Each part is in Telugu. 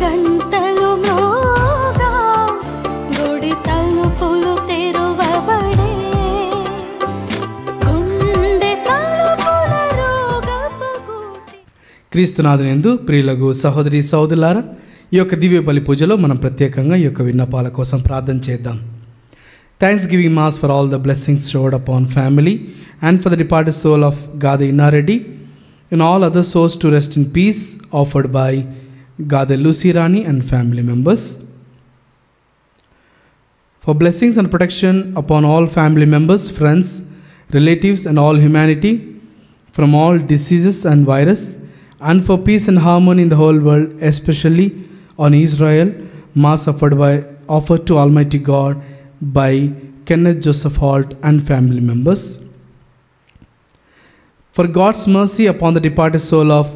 గంటలు మ్రోగా గుడి తలుపులు తెరువబడే గుండె తలుపుల రోగపు గూటి. క్రీస్తునాథునందు ప్రియులకు సహోదరి సహోదరులారా, ఈ యొక్క దివ్య బలి పూజలో మనం ప్రత్యేకంగా ఈ యొక్క విన్నపాల కోసం ప్రార్థన చేద్దాం. Thanksgiving mass for all the blessings showered upon family and for the departed soul of Gade Innareddy and all other souls to rest in peace, offered by Gade Lucy Rani and family members. For blessings and protection upon all family members, friends, relatives and all humanity from all diseases and virus, and for peace and harmony in the whole world, especially on Israel, mass offered to Almighty God by Kenneth Joseph Holt and family members. For God's mercy upon the departed soul of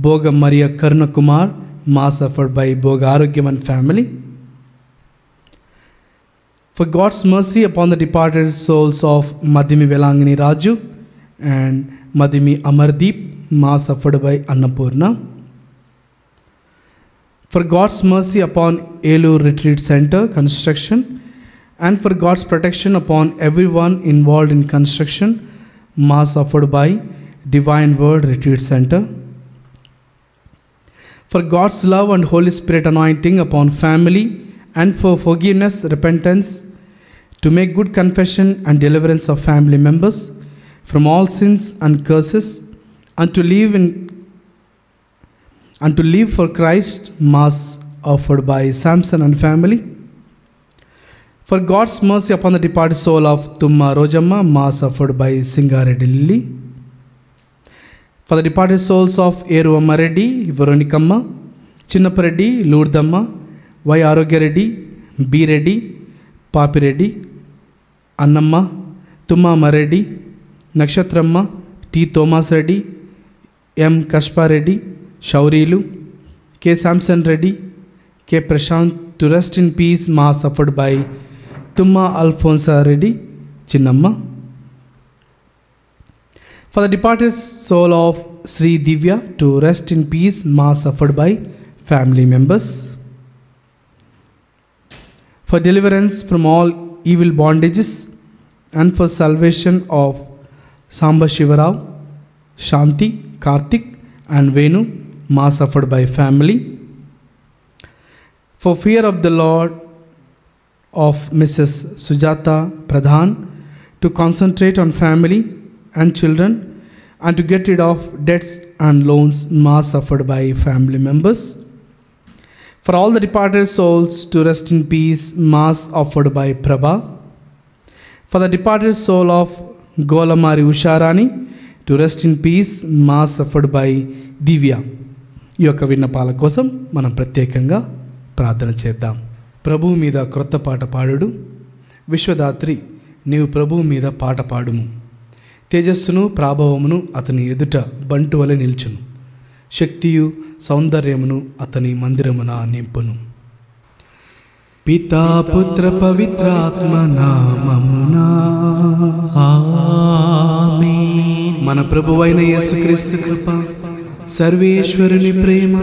Boga Maria Karna Kumar, mass offered by Boga Arogyaman family. For God's mercy upon the departed souls of Madhimi Velangani Raju and Madhimi Amardeep, mass offered by Annapurna. For God's mercy upon Elur Retreat Center construction and for God's protection upon everyone involved in construction, mass offered by Divine Word Retreat Center. For God's love and Holy Spirit anointing upon family and for forgiveness, repentance, to make good confession and deliverance of family members from all sins and curses, and to live for Christ, mass offered by Samson and family. For God's mercy upon the departed soul of Tumma Rojamma, mass offered by Singareddy Lily. For the departed souls of Eru Ammareddy, Veronikamma, Chinnapareddy, Lourdamma, Y. Arogyareddy, B. Reddy, Papi Reddy, Annamma, Tumma Ammareddy, Nakshatramma, T. Thomas Reddy, M. Kashpa Reddy, Shaurilu, K. Samson Reddy, K. Prashant, to rest in peace, mass offered by Tumma Alfonsa Reddy, Chinnamma. For the departed soul of Sri Divya, to rest in peace, mass offered by family members. For deliverance from all evil bondages and for salvation of Samba Shivarao, Shanti, Karthik and Venu, mass offered by family. For fear of the Lord of Mrs. Sujata Pradhan, to concentrate on family and children and to get rid of debts and loans, mass offered by family members. For all the departed souls to rest in peace, mass offered by Prabha. For the departed soul of Golamari Usharani, to rest in peace, mass offered by Divya. ఈ యొక్క విన్నపాల కోసం మనం ప్రత్యేకంగా ప్రార్థన చేద్దాం. ప్రభువు మీద క్రొత్త పాట పాడుడు, విశ్వదాత్రి నీవు ప్రభువు మీద పాట పాడుము. తేజస్సును ప్రాభవమును అతని ఎదుట బంటు వలె నిల్చును, శక్తియు సౌందర్యమును అతని మందిరమున నింపును. పితా పుత్ర పవిత్రాత్మ నామమునా ఆమేన్. మన ప్రభువైన యేసుక్రీస్తు కృప, సర్వేశ్వరుని ప్రేమ,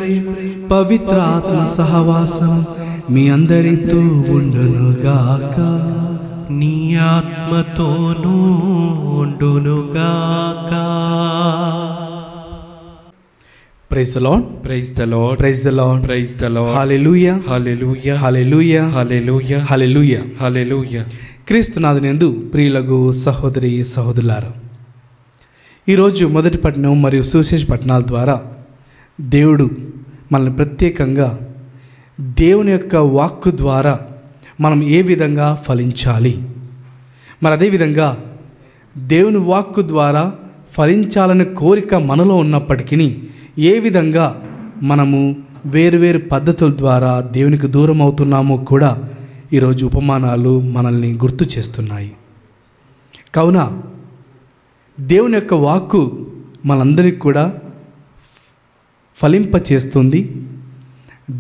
పవిత్రాత్మ సహవాసం మీ అందరితో ఉండునుగాక. నీ ఆత్మతోనూ ఉండునుగాక. Praise the Lord, praise the Lord, praise the Lord, praise the Lord. Hallelujah, hallelujah, hallelujah, hallelujah, hallelujah, hallelujah. క్రీస్తునాథునందు ప్రియులకు సహోదరి సహోదరులారా, ఈరోజు మొదటి పట్టణం మరియు సువిశేష పట్టణాల ద్వారా దేవుడు మనల్ని ప్రత్యేకంగా దేవుని యొక్క వాక్కు ద్వారా మనం ఏ విధంగా ఫలించాలి, మరి అదేవిధంగా దేవుని వాక్కు ద్వారా ఫలించాలనే కోరిక మనలో ఉన్నప్పటికీ ఏ విధంగా మనము వేరువేరు పద్ధతుల ద్వారా దేవునికి దూరం అవుతున్నామో కూడా ఈరోజు ఉపమానాలు మనల్ని గుర్తు చేస్తున్నాయి. కావున దేవుని యొక్క వాక్కు మనందరికీ కూడా ఫలింపచేస్తుంది.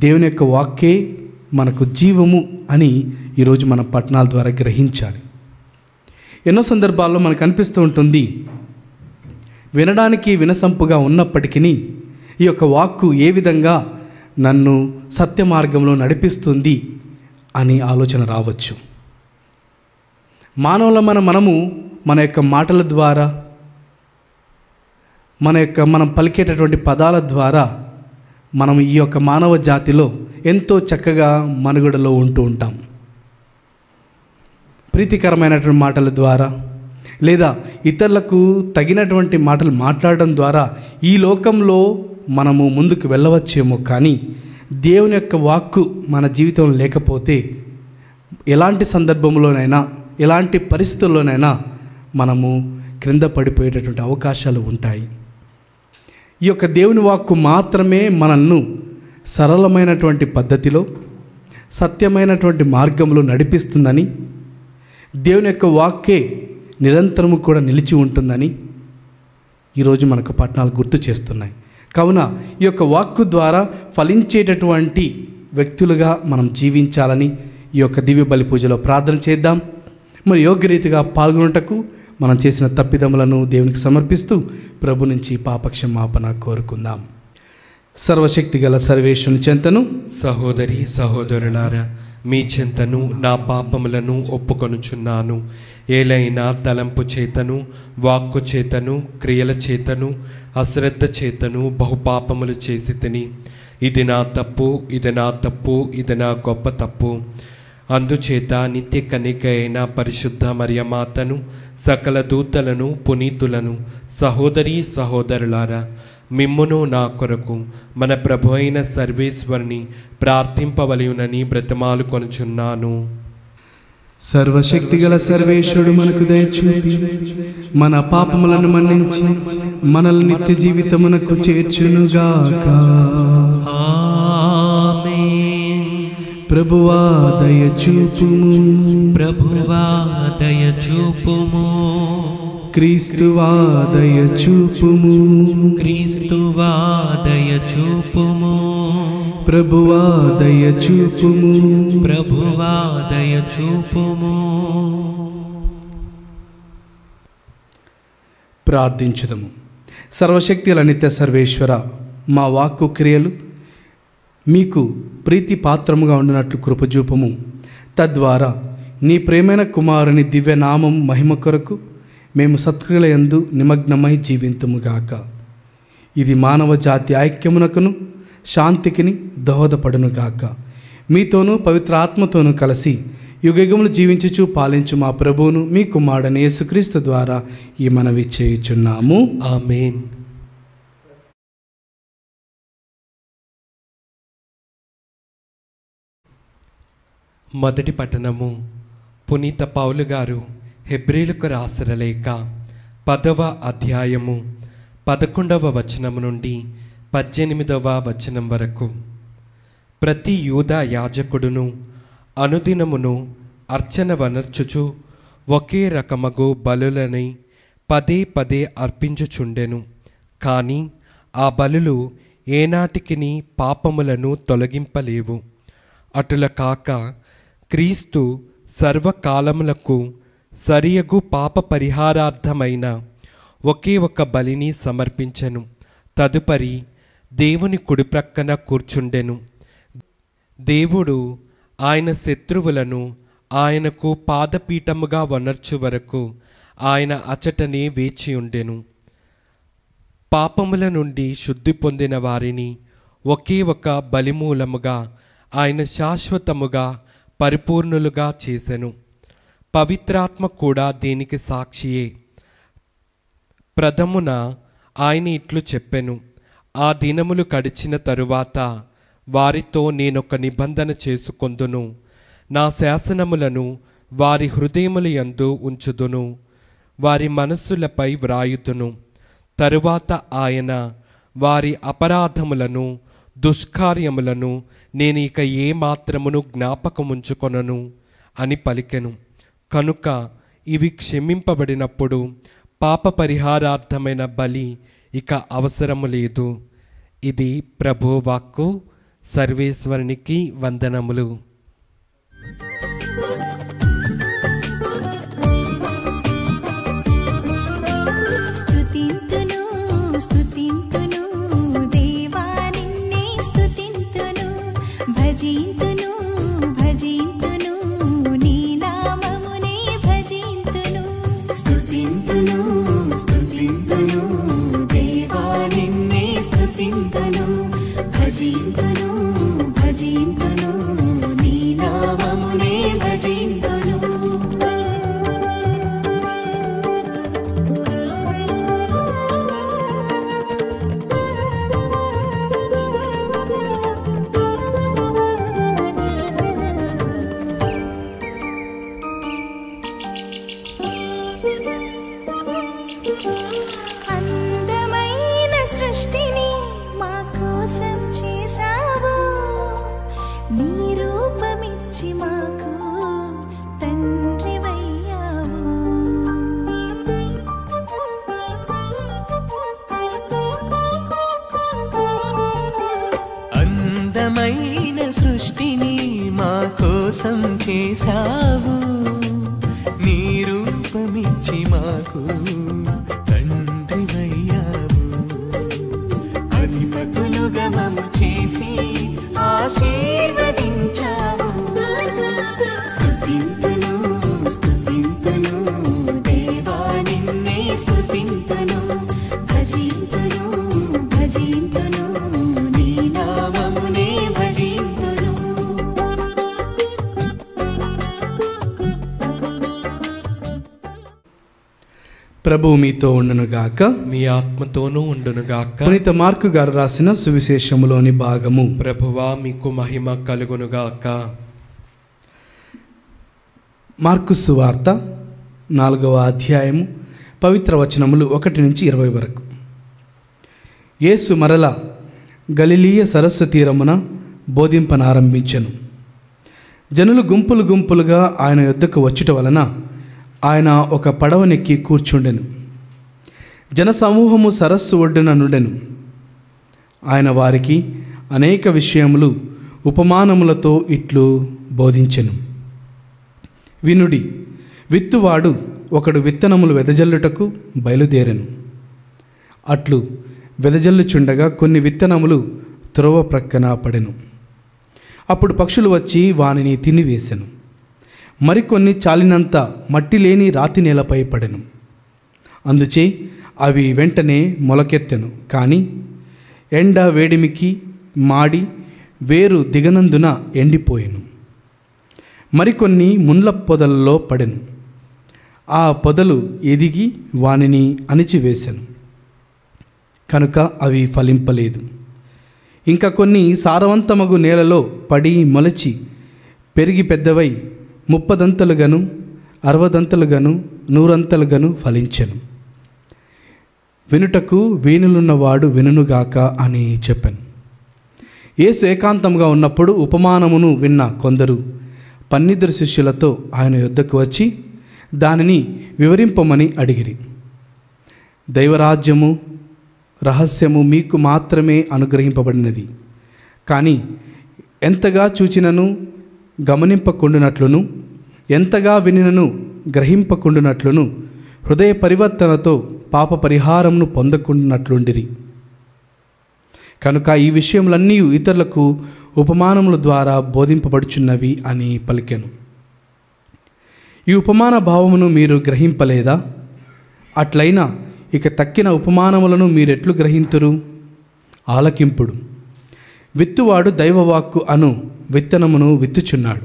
దేవుని యొక్క వాక్కే మనకు జీవము అని ఈరోజు మన పట్టణాల ద్వారా గ్రహించాలి. ఎన్నో సందర్భాల్లో మనకు అనిపిస్తూ ఉంటుంది, వినడానికి వినసంపుగా ఉన్నప్పటికీ ఈ యొక్క వాక్కు ఏ విధంగా నన్ను సత్య మార్గంలో నడిపిస్తుంది అని ఆలోచన రావచ్చు. మానవులమైన మనము మన యొక్క మాటల ద్వారా, మనం పలికేటటువంటి పదాల ద్వారా మనం ఈ యొక్క మానవ జాతిలో ఎంతో చక్కగా మనుగడలో ఉంటూ ఉంటాం. ప్రీతికరమైనటువంటి మాటల ద్వారా లేదా ఇతరులకు తగినటువంటి మాటలు మాట్లాడడం ద్వారా ఈ లోకంలో మనము ముందుకు వెళ్ళవచ్చేమో, కానీ దేవుని యొక్క వాక్కు మన జీవితంలో లేకపోతే ఎలాంటి సందర్భంలోనైనా ఎలాంటి పరిస్థితుల్లోనైనా మనము క్రింద పడిపోయేటటువంటి అవకాశాలు ఉంటాయి. ఈ యొక్క దేవుని వాక్కు మాత్రమే మనల్ని సరళమైనటువంటి పద్ధతిలో సత్యమైనటువంటి మార్గంలో నడిపిస్తుందని, దేవుని యొక్క వాక్కే నిరంతరము కూడా నిలిచి ఉంటుందని ఈరోజు మనకు పట్టణాలు గుర్తు చేస్తున్నాయి. కావున ఈ యొక్క వాక్కు ద్వారా ఫలించేటటువంటి వ్యక్తులుగా మనం జీవించాలని ఈ యొక్క దివ్య బలి పూజలో ప్రార్థన చేద్దాం. మరి యోగ్యరీతిగా పాల్గొనుటకు మనం చేసిన తప్పిదములను దేవునికి సమర్పిస్తూ ప్రభు నుంచి పాపక్షమాపణ కోరుకుందాం. సర్వశక్తి గల సర్వేశ్వరుని చెంతను సహోదరి సహోదరులారా, మీ చెంతను నా పాపములను ఒప్పుకొనుచున్నాను. ఏలైనా తలంపు చేతను, వాక్కు చేతను, క్రియల చేతను, అశ్రద్ధ చేతను బహుపాపములు చేసి తిని, ఇది నా తప్పు, ఇది నా తప్పు, ఇది నా గొప్ప తప్పు. అందుచేత నిత్య కన్యక అయిన పరిశుద్ధ మరియమాతను, సకల దూతలను, పునీతులను, సహోదరి సహోదరులారా, మిమ్మును నా కొరకు మన ప్రభు అయిన సర్వేశ్వరుని ప్రార్థింపవలయునని బ్రతిమాలు కొనుచున్నాను. సర్వశక్తి గల సర్వేశ్వరుడు మనకు దయచూపి మన పాపములను మన్నించి మనల్ని నిత్య జీవితమునకు చేర్చునుగాక. ఆమేన్. ప్రభువా దయచూపుము, ప్రభువా దయచూపుము, క్రీస్తువా దయచూపుము, క్రీస్తువా దయచూపుము, ప్రభువా దయచూపుము, ప్రభువా దయచూపుము. ప్రార్థించుదము. సర్వశక్తుల నిత్య సర్వేశ్వర, మా వాక్కు క్రియలు మీకు ప్రీతి పాత్రముగా ఉండినట్లు కృపజూపము. తద్వారా నీ ప్రేమైన కుమారుని దివ్యనామం మహిమ కొరకు మేము సత్క్రియలయందు నిమగ్నమై జీవింతుముగాక. ఇది మానవ జాతి ఐక్యమునకును శాంతికిని దోహదపడునుగాక. మీతోనూ పవిత్ర ఆత్మతోనూ కలిసి యుగయుగములు జీవించుచు పాలించు మా ప్రభువును మీ కుమారుడైన యేసుక్రీస్తు ద్వారా ఈ మనవి చేయుచున్నాము. ఆమేన్. మొదటి పట్టణము. పునీత పౌలు గారు హెబ్రీలకు రాసిన లేఖ 10వ అధ్యాయము 11వ వచనము నుండి 18వ వచనం వరకు. ప్రతి యూదా యాజకుడును అనుదినమును అర్చన వనర్చుచు ఒకే రకమగు బలులని పదే పదే అర్పించుచుండెను. కానీ ఆ బలులు ఏనాటికిని పాపములను తొలగింపలేవు. అటుల కాక క్రీస్తు సర్వకాలములకు సరియగు పాప పరిహారార్థమైన ఒకే ఒక బలిని సమర్పించెను. తదుపరి దేవుని కుడిప్రక్కన కూర్చుండెను. దేవుడు ఆయన శత్రువులను ఆయనకు పాదపీఠముగా వనర్చు వరకు ఆయన అచటనే వేచియుండెను. పాపముల నుండి శుద్ధి పొందిన వారిని ఒకే ఒక బలిమూలముగా ఆయన శాశ్వతముగా పరిపూర్ణులుగా చేసెను. పవిత్రాత్మ కూడా దీనికి సాక్షియే. ప్రథమున ఆయన ఇట్లు చెప్పెను, ఆ దినములు గడిచిన తరువాత వారితో నేనొక నిబంధన చేసుకొందును, నా శాసనములను వారి హృదయముల యందు ఉంచుదును, వారి మనస్సులపై వ్రాయుదును. తరువాత ఆయన వారి అపరాధములను దుష్కార్యములను నేను ఇక ఏమాత్రమును జ్ఞాపకముంచుకొనను అని పలికెను. కనుక ఇవి క్షమింపబడినప్పుడు పాప పరిహారార్థమైన బలి ఇక అవసరము లేదు. ఇది ప్రభువాక్కు. సర్వేశ్వరునికి వందనములు. స్తుతింతును స్తుతింతును దేవా నిన్నే స్తుతింతును భజింతును భజింతును నీ నామమునే భజింతును స్తుతింతును స్తుతింతును దేవా నిన్నే స్తుతింతును భజింతును భజింతును నీ నామమునే భజింతును అందమైన సృష్టిని మా కోసం చేశావు నీ రూపమిచ్చి మాకు తండ్రివయ్యావు అందమైన సృష్టిని మా కోసం చేశావు నీ రూపమిచ్చి మాకు తండ్రివయ్యావు అధిపతులుగా మమ్ము చేసి ఆశీర్వదించావు స్తుతింతును స్తుతింతును దేవా నిన్నే స్తుతింతును భజింతును భజింతును నీ నామమునే భజింతును ప్రభువు మీతో ఉండునుగాక. మీ ఆత్మతోనూ ఉండునుగాక. పునీత మార్కు గారు రాసిన సువిశేషములోని భాగము. ప్రభువా మీకు మహిమ కలుగునుగాక. మార్కు సువార్త 4వ అధ్యాయము పవిత్ర వచనములు 1 నుంచి 20 వరకు. యేసు మరల గలిలీయ సరస్సు తీరమున బోధింపనారంభించెను. జనులు గుంపులు గుంపులుగా ఆయన యొద్దకు వచ్చుట వలన ఆయన ఒక పడవనెక్కి కూర్చుండెను. జనసమూహము సరస్సు ఒడ్డున నుండెను. ఆయన వారికి అనేక విషయములు ఉపమానములతో ఇట్లు బోధించెను. వినుడి, విత్తువాడు ఒకడు విత్తనములు వెదజల్లుటకు బయలుదేరెను. అట్లు వెదజల్లుచుండగా కొన్ని విత్తనములు త్రోవ ప్రక్కన పడెను. అప్పుడు పక్షులు వచ్చి వానిని తినివేశెను. మరికొన్ని చాలినంత మట్టి లేని రాతి నేలపై పడెను. అందుచే అవి వెంటనే మొలకెత్తెను. కానీ ఎండ వేడిమికి మాడి వేరు దిగనందున ఎండిపోయెను. మరికొన్ని ముండ్ల పొదలలో పడెను. ఆ పొదలు ఎదిగి వానిని అణిచివేశెను. కనుక అవి ఫలింపలేదు. ఇంకా కొన్ని సారవంతమగు నేలలో పడి మొలచి పెరిగి పెద్దవై 30 దంతలుగాను 60 దంతలుగాను 100 దంతలుగాను ఫలించెను. వినుటకు వీణులున్నవాడు వినుగాక అని చెప్పాను. యేసు ఏకాంతంగా ఉన్నప్పుడు ఉపమానమును విన్న కొందరు 12 శిష్యులతో ఆయన యొద్దకు వచ్చి దానిని వివరింపమని అడిగిరి. దైవరాజ్యము రహస్యము మీకు మాత్రమే అనుగ్రహింపబడినది. కానీ ఎంతగా చూచినను గమనింపకుండునట్లును ఎంతగా వినినను గ్రహింపకుండునట్లును హృదయ పరివర్తనతో పాప పరిహారమును పొందకుండునట్లుండిరి. కనుక ఈ విషయములన్నీ ఇతరులకు ఉపమానముల ద్వారా బోధింపబడుచున్నవి అని పలికెను. ఈ ఉపమాన భావమును మీరు గ్రహింపలేదా? అట్లయినా ఇక తక్కిన ఉపమానములను మీరెట్లు గ్రహింతురు? ఆలకింపుడు. విత్తువాడు దైవవాక్కు అను విత్తనమును విత్తుచున్నాడు.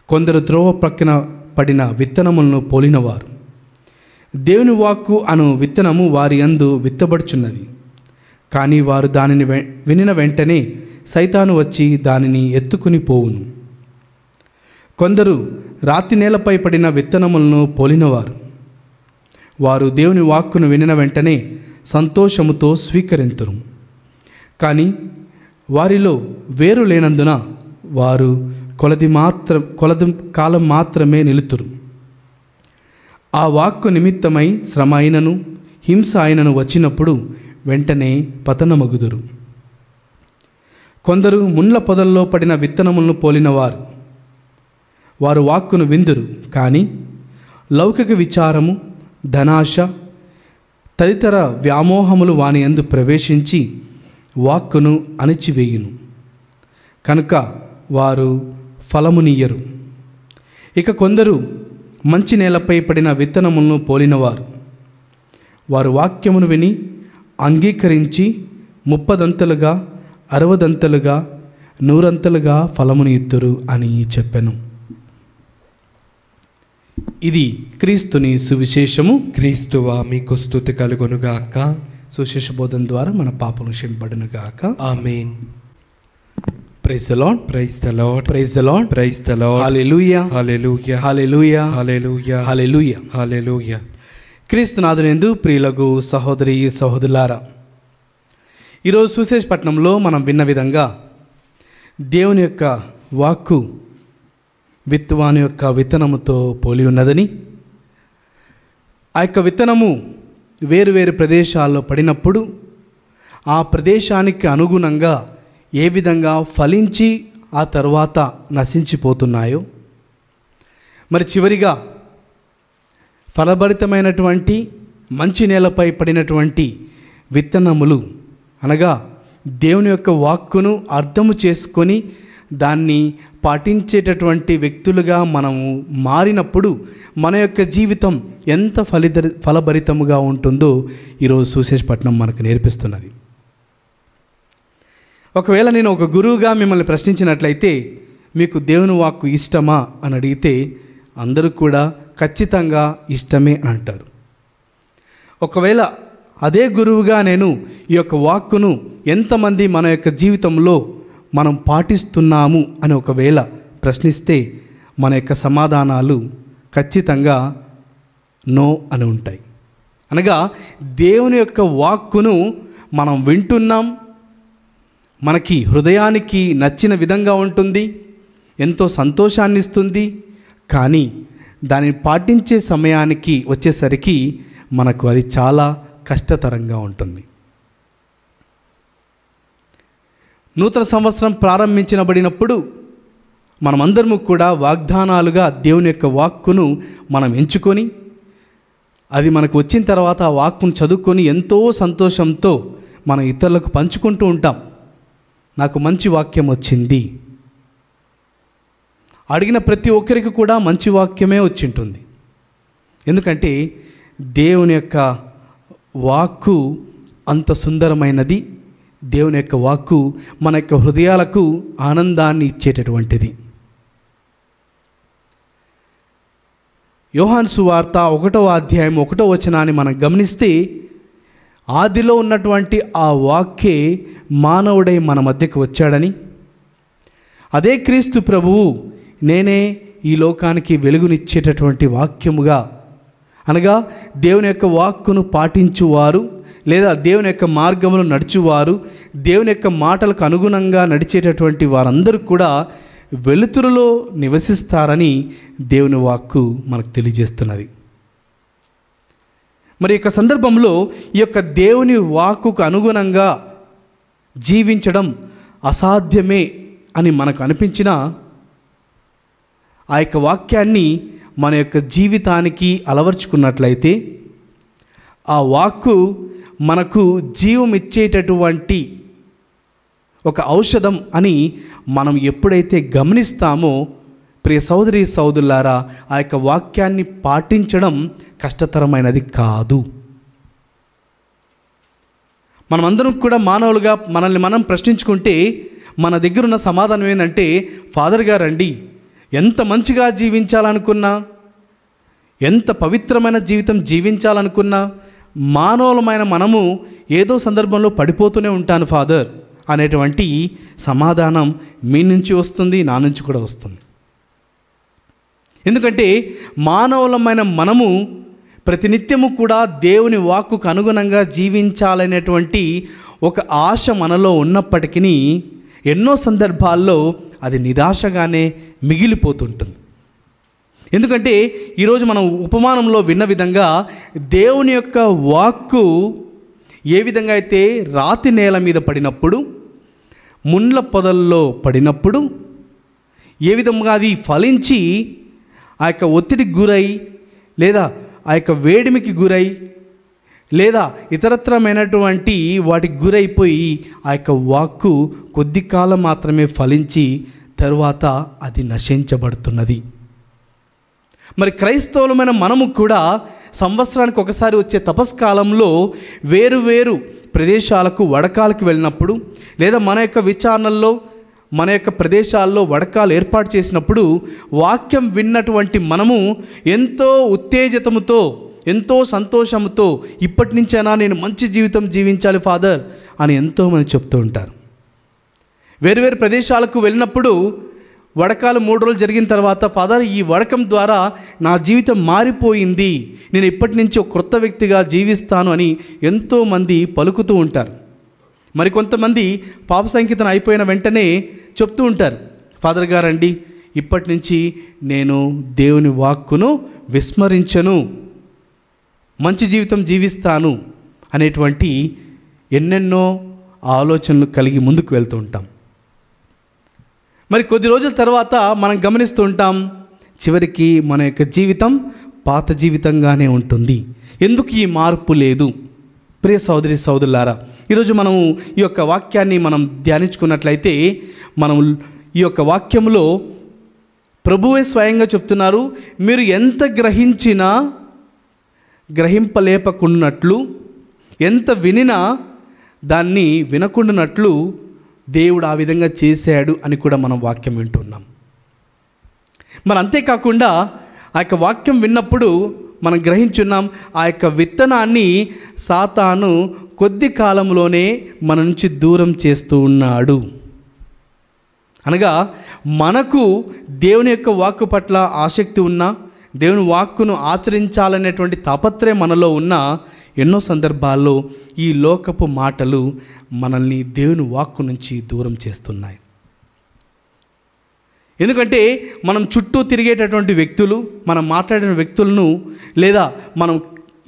కొందరు త్రోవ ప్రక్కన పడిన విత్తనములను పోలినవారు. దేవుని వాక్కు అను విత్తనము వారి యందు విత్తబడుచున్నది. కానీ వారు దానిని వినిన వెంటనే సైతాను వచ్చి దానిని ఎత్తుకుని పోవును. కొందరు రాతి నేలపై పడిన విత్తనములను పోలినవారు. వారు దేవుని వాక్కును వినిన వెంటనే సంతోషముతో స్వీకరింతురు. కానీ వారిలో వేరు లేనందున వారు కొలది కాలం మాత్రమే నిలుతురు. ఆ వాక్కు నిమిత్తమై శ్రమ అయినను హింస అయినను వచ్చినప్పుడు వెంటనే పతనమగుదురు. కొందరు ముండ్ల పొదల్లో పడిన విత్తనములను పోలినవారు. వారు వాక్కును విందురు, కానీ లౌకిక విచారము, ధనాశ తదితర వ్యామోహములు వాని యందు ప్రవేశించి వాక్కును అణిచివేయును. కనుక వారు ఫలమునియ్యరు. ఇక కొందరు మంచి నేలపై పడిన విత్తనములను పోలినవారు. వారు వాక్యమును విని అంగీకరించి 30 60 100 ఫలమును ఇద్దురు అని చెప్పెను. ఇది క్రీస్తుని సువిశేషము. క్రీస్తువా మీకు స్తుతి కలుగునుగాక. సువిశేష బోధన ద్వారా మన పాపములు క్షమింపబడునుగాక. Amen. Praise the Lord. Praise the Lord. Praise the Lord. Praise the Lord. Hallelujah. Hallelujah. Hallelujah. Hallelujah. Hallelujah. Hallelujah. క్రీస్తునాథునందు ప్రియులకు సహోదరి సహోదరులారా, ఈరోజు సువిశేషపట్నంలో మనం విన్న విధంగా దేవుని యొక్క వాక్కు విత్తువాని యొక్క విత్తనముతో పోలి ఉన్నదని, ఆ యొక్క విత్తనము వేరువేరు ప్రదేశాల్లో పడినప్పుడు ఆ ప్రదేశానికి అనుగుణంగా ఏ విధంగా ఫలించి ఆ తర్వాత నశించిపోతున్నాయో, మరి చివరిగా ఫలభరితమైనటువంటి మంచి నేలపై పడినటువంటి విత్తనములు అనగా దేవుని యొక్క వాక్కును అర్థము చేసుకొని దాన్ని పాటించేటటువంటి వ్యక్తులుగా మనము మారినప్పుడు మన యొక్క జీవితం ఎంత ఫలభరితముగా ఉంటుందో ఈరోజు సువిశేషపట్నం మనకు నేర్పిస్తున్నది. ఒకవేళ నేను ఒక గురువుగా మిమ్మల్ని ప్రశ్నించినట్లయితే మీకు దేవుని వాక్కు ఇష్టమా అని అడిగితే అందరూ కూడా ఖచ్చితంగా ఇష్టమే అంటారు. ఒకవేళ అదే గురువుగా నేను ఈ యొక్క వాక్కును ఎంతమంది మన యొక్క జీవితంలో మనం పాటిస్తున్నాము అని ఒకవేళ ప్రశ్నిస్తే మన యొక్క సమాధానాలు ఖచ్చితంగా నో అని ఉంటాయి. అనగా దేవుని యొక్క వాక్కును మనం వింటున్నాం, మనకి హృదయానికి నచ్చిన విధంగా ఉంటుంది, ఎంతో సంతోషాన్ని ఇస్తుంది, కానీ దానిని పాటించే సమయానికి వచ్చేసరికి మనకు అది చాలా కష్టతరంగా ఉంటుంది. నూతన సంవత్సరం ప్రారంభించబడినప్పుడు మనమందరము కూడా వాగ్దానాలుగా దేవుని యొక్క వాక్కును మనం ఎంచుకొని అది మనకు వచ్చిన తర్వాత ఆ వాక్కును చదువుకొని ఎంతో సంతోషంతో మనం ఇతరులకు పంచుకుంటూ ఉంటాం. నాకు మంచి వాక్యం వచ్చింది, అడిగిన ప్రతి ఒక్కరికి కూడా మంచి వాక్యమే వచ్చింటుంది. ఎందుకంటే దేవుని యొక్క వాక్కు అంత సుందరమైనది. దేవుని యొక్క వాక్కు మన యొక్క హృదయాలకు ఆనందాన్ని ఇచ్చేటటువంటిది. యోహాను సువార్త 1వ అధ్యాయం 1వ వచనాన్ని మనం గమనిస్తే, ఆదిలో ఉన్నటువంటి ఆ వాక్యే మానవుడై మన మధ్యకు వచ్చాడని, అదే క్రీస్తు ప్రభువు నేనే ఈ లోకానికి వెలుగునిచ్చేటటువంటి వాక్యముగా, అనగా దేవుని యొక్క వాక్కును పాటించువారు లేదా దేవుని యొక్క మార్గములు నడుచువారు, దేవుని యొక్క మాటలకు అనుగుణంగా నడిచేటటువంటి వారందరూ కూడా వెలుతురులో నివసిస్తారని దేవుని వాక్కు మనకు తెలియజేస్తున్నది. మరి యొక్క సందర్భంలో ఈ యొక్క దేవుని వాక్కుకు అనుగుణంగా జీవించడం అసాధ్యమే అని మనకు అనిపించినా, ఆ యొక్క వాక్యాన్ని మన యొక్క జీవితానికి అలవర్చుకున్నట్లయితే ఆ వాక్కు మనకు జీవం ఇచ్చేటటువంటి ఒక ఔషధం అని మనం ఎప్పుడైతే గమనిస్తామో, ప్రియ సోదరి సోదరులారా, ఆ యొక్క వాక్యాన్ని పాటించడం కష్టతరమైనది కాదు. మనమందరం కూడా మానవులుగా మనల్ని మనం ప్రశ్నించుకుంటే మన దగ్గర ఉన్న సమాధానం ఏంటంటే, ఫాదర్ గారండి, ఎంత మంచిగా జీవించాలనుకున్నా, ఎంత పవిత్రమైన జీవితం జీవించాలనుకున్నా మానవులమైన మనము ఏదో సందర్భంలో పడిపోతూనే ఉంటాను ఫాదర్ అనేటువంటి సమాధానం మీ నుంచి వస్తుంది, నా నుంచి కూడా వస్తుంది. ఎందుకంటే మానవులమైన మనము ప్రతినిత్యము కూడా దేవుని వాక్కుకు అనుగుణంగా జీవించాలనేటువంటి ఒక ఆశ మనలో ఉన్నప్పటికీ ఎన్నో సందర్భాల్లో అది నిరాశగానే మిగిలిపోతుంటుంది. ఎందుకంటే ఈరోజు మనం ఉపమానంలో విన్న విధంగా దేవుని యొక్క వాక్కు ఏ విధంగా అయితే రాతి నేల మీద పడినప్పుడు, ముండ్ల పొదల్లో పడినప్పుడు ఏ విధంగా అది ఫలించి ఆ యొక్క ఒత్తిడికి గురై లేదా ఆ యొక్క వేడిమికి గురై లేదా ఇతరత్రమైనటువంటి వాటికి గురైపోయి ఆ యొక్క వాక్కు కొద్ది కాలం మాత్రమే ఫలించి తరువాత అది నశించబడుతున్నది. మరి క్రైస్తవులమైన మనము కూడా సంవత్సరానికి ఒకసారి వచ్చే తపస్కాలంలో వేరు ప్రదేశాలకు వడకాలకు వెళ్ళినప్పుడు, లేదా మన యొక్క విచారణల్లో మన యొక్క ప్రదేశాల్లో వడకాలు ఏర్పాటు చేసినప్పుడు వాక్యం విన్నటువంటి మనము ఎంతో ఉత్తేజితముతో, ఎంతో సంతోషంతో ఇప్పటి నుంచైనా నేను మంచి జీవితం జీవించాలి ఫాదర్ అని ఎంతోమంది చెప్తూ ఉంటారు. వేరు ప్రదేశాలకు వెళ్ళినప్పుడు వడకాలు 3 రోజులు జరిగిన తర్వాత, ఫాదర్ ఈ వడకం ద్వారా నా జీవితం మారిపోయింది, నేను ఇప్పటి నుంచి ఒక క్రొత్త వ్యక్తిగా జీవిస్తాను అని ఎంతోమంది పలుకుతూ ఉంటారు. మరికొంతమంది పాప సంకీర్తన అయిపోయిన వెంటనే చెప్తూ ఉంటారు, ఫాదర్ గారండి ఇప్పటి నుంచి నేను దేవుని వాక్కును విస్మరించను, మంచి జీవితం జీవిస్తాను అనేటువంటి ఎన్నెన్నో ఆలోచనలు కలిగి ముందుకు వెళ్తూ ఉంటాం. మరి కొద్ది రోజుల తర్వాత మనం గమనిస్తూ ఉంటాం, చివరికి మన యొక్క జీవితం పాత జీవితంగానే ఉంటుంది. ఎందుకు ఈ మార్పు లేదు? ప్రియ సోదరి సోదరులారా, ఈరోజు మనము ఈ యొక్క వాక్యాన్ని మనం ధ్యానించుకున్నట్లయితే, మనం ఈ యొక్క వాక్యంలో ప్రభువే స్వయంగా చెప్తున్నారు, మీరు ఎంత గ్రహించినా గ్రహింపలేపకుండానట్లు, ఎంత వినినా దాన్ని వినకుండానట్లు దేవుడు ఆ విధంగా చేశాడు అని కూడా మనం వాక్యం వింటున్నాం. మరి అంతేకాకుండా ఆ యొక్క వాక్యం విన్నప్పుడు మనం గ్రహించున్నాం, ఆ యొక్క విత్తనాన్ని సాతాను కొద్ది కాలంలోనే మన నుంచి దూరం చేస్తూ ఉన్నాడు. అనగా మనకు దేవుని యొక్క వాక్కు పట్ల ఆసక్తి ఉన్నా, దేవుని వాక్కును ఆచరించాలనేటువంటి తాపత్రయం మనలో ఉన్న ఎన్నో సందర్భాల్లో ఈ లోకపు మాటలు మనల్ని దేవుని వాక్కు నుంచి దూరం చేస్తున్నాయి. ఎందుకంటే మనం చుట్టూ తిరిగేటటువంటి వ్యక్తులు, మనం మాట్లాడిన వ్యక్తులను, లేదా మనం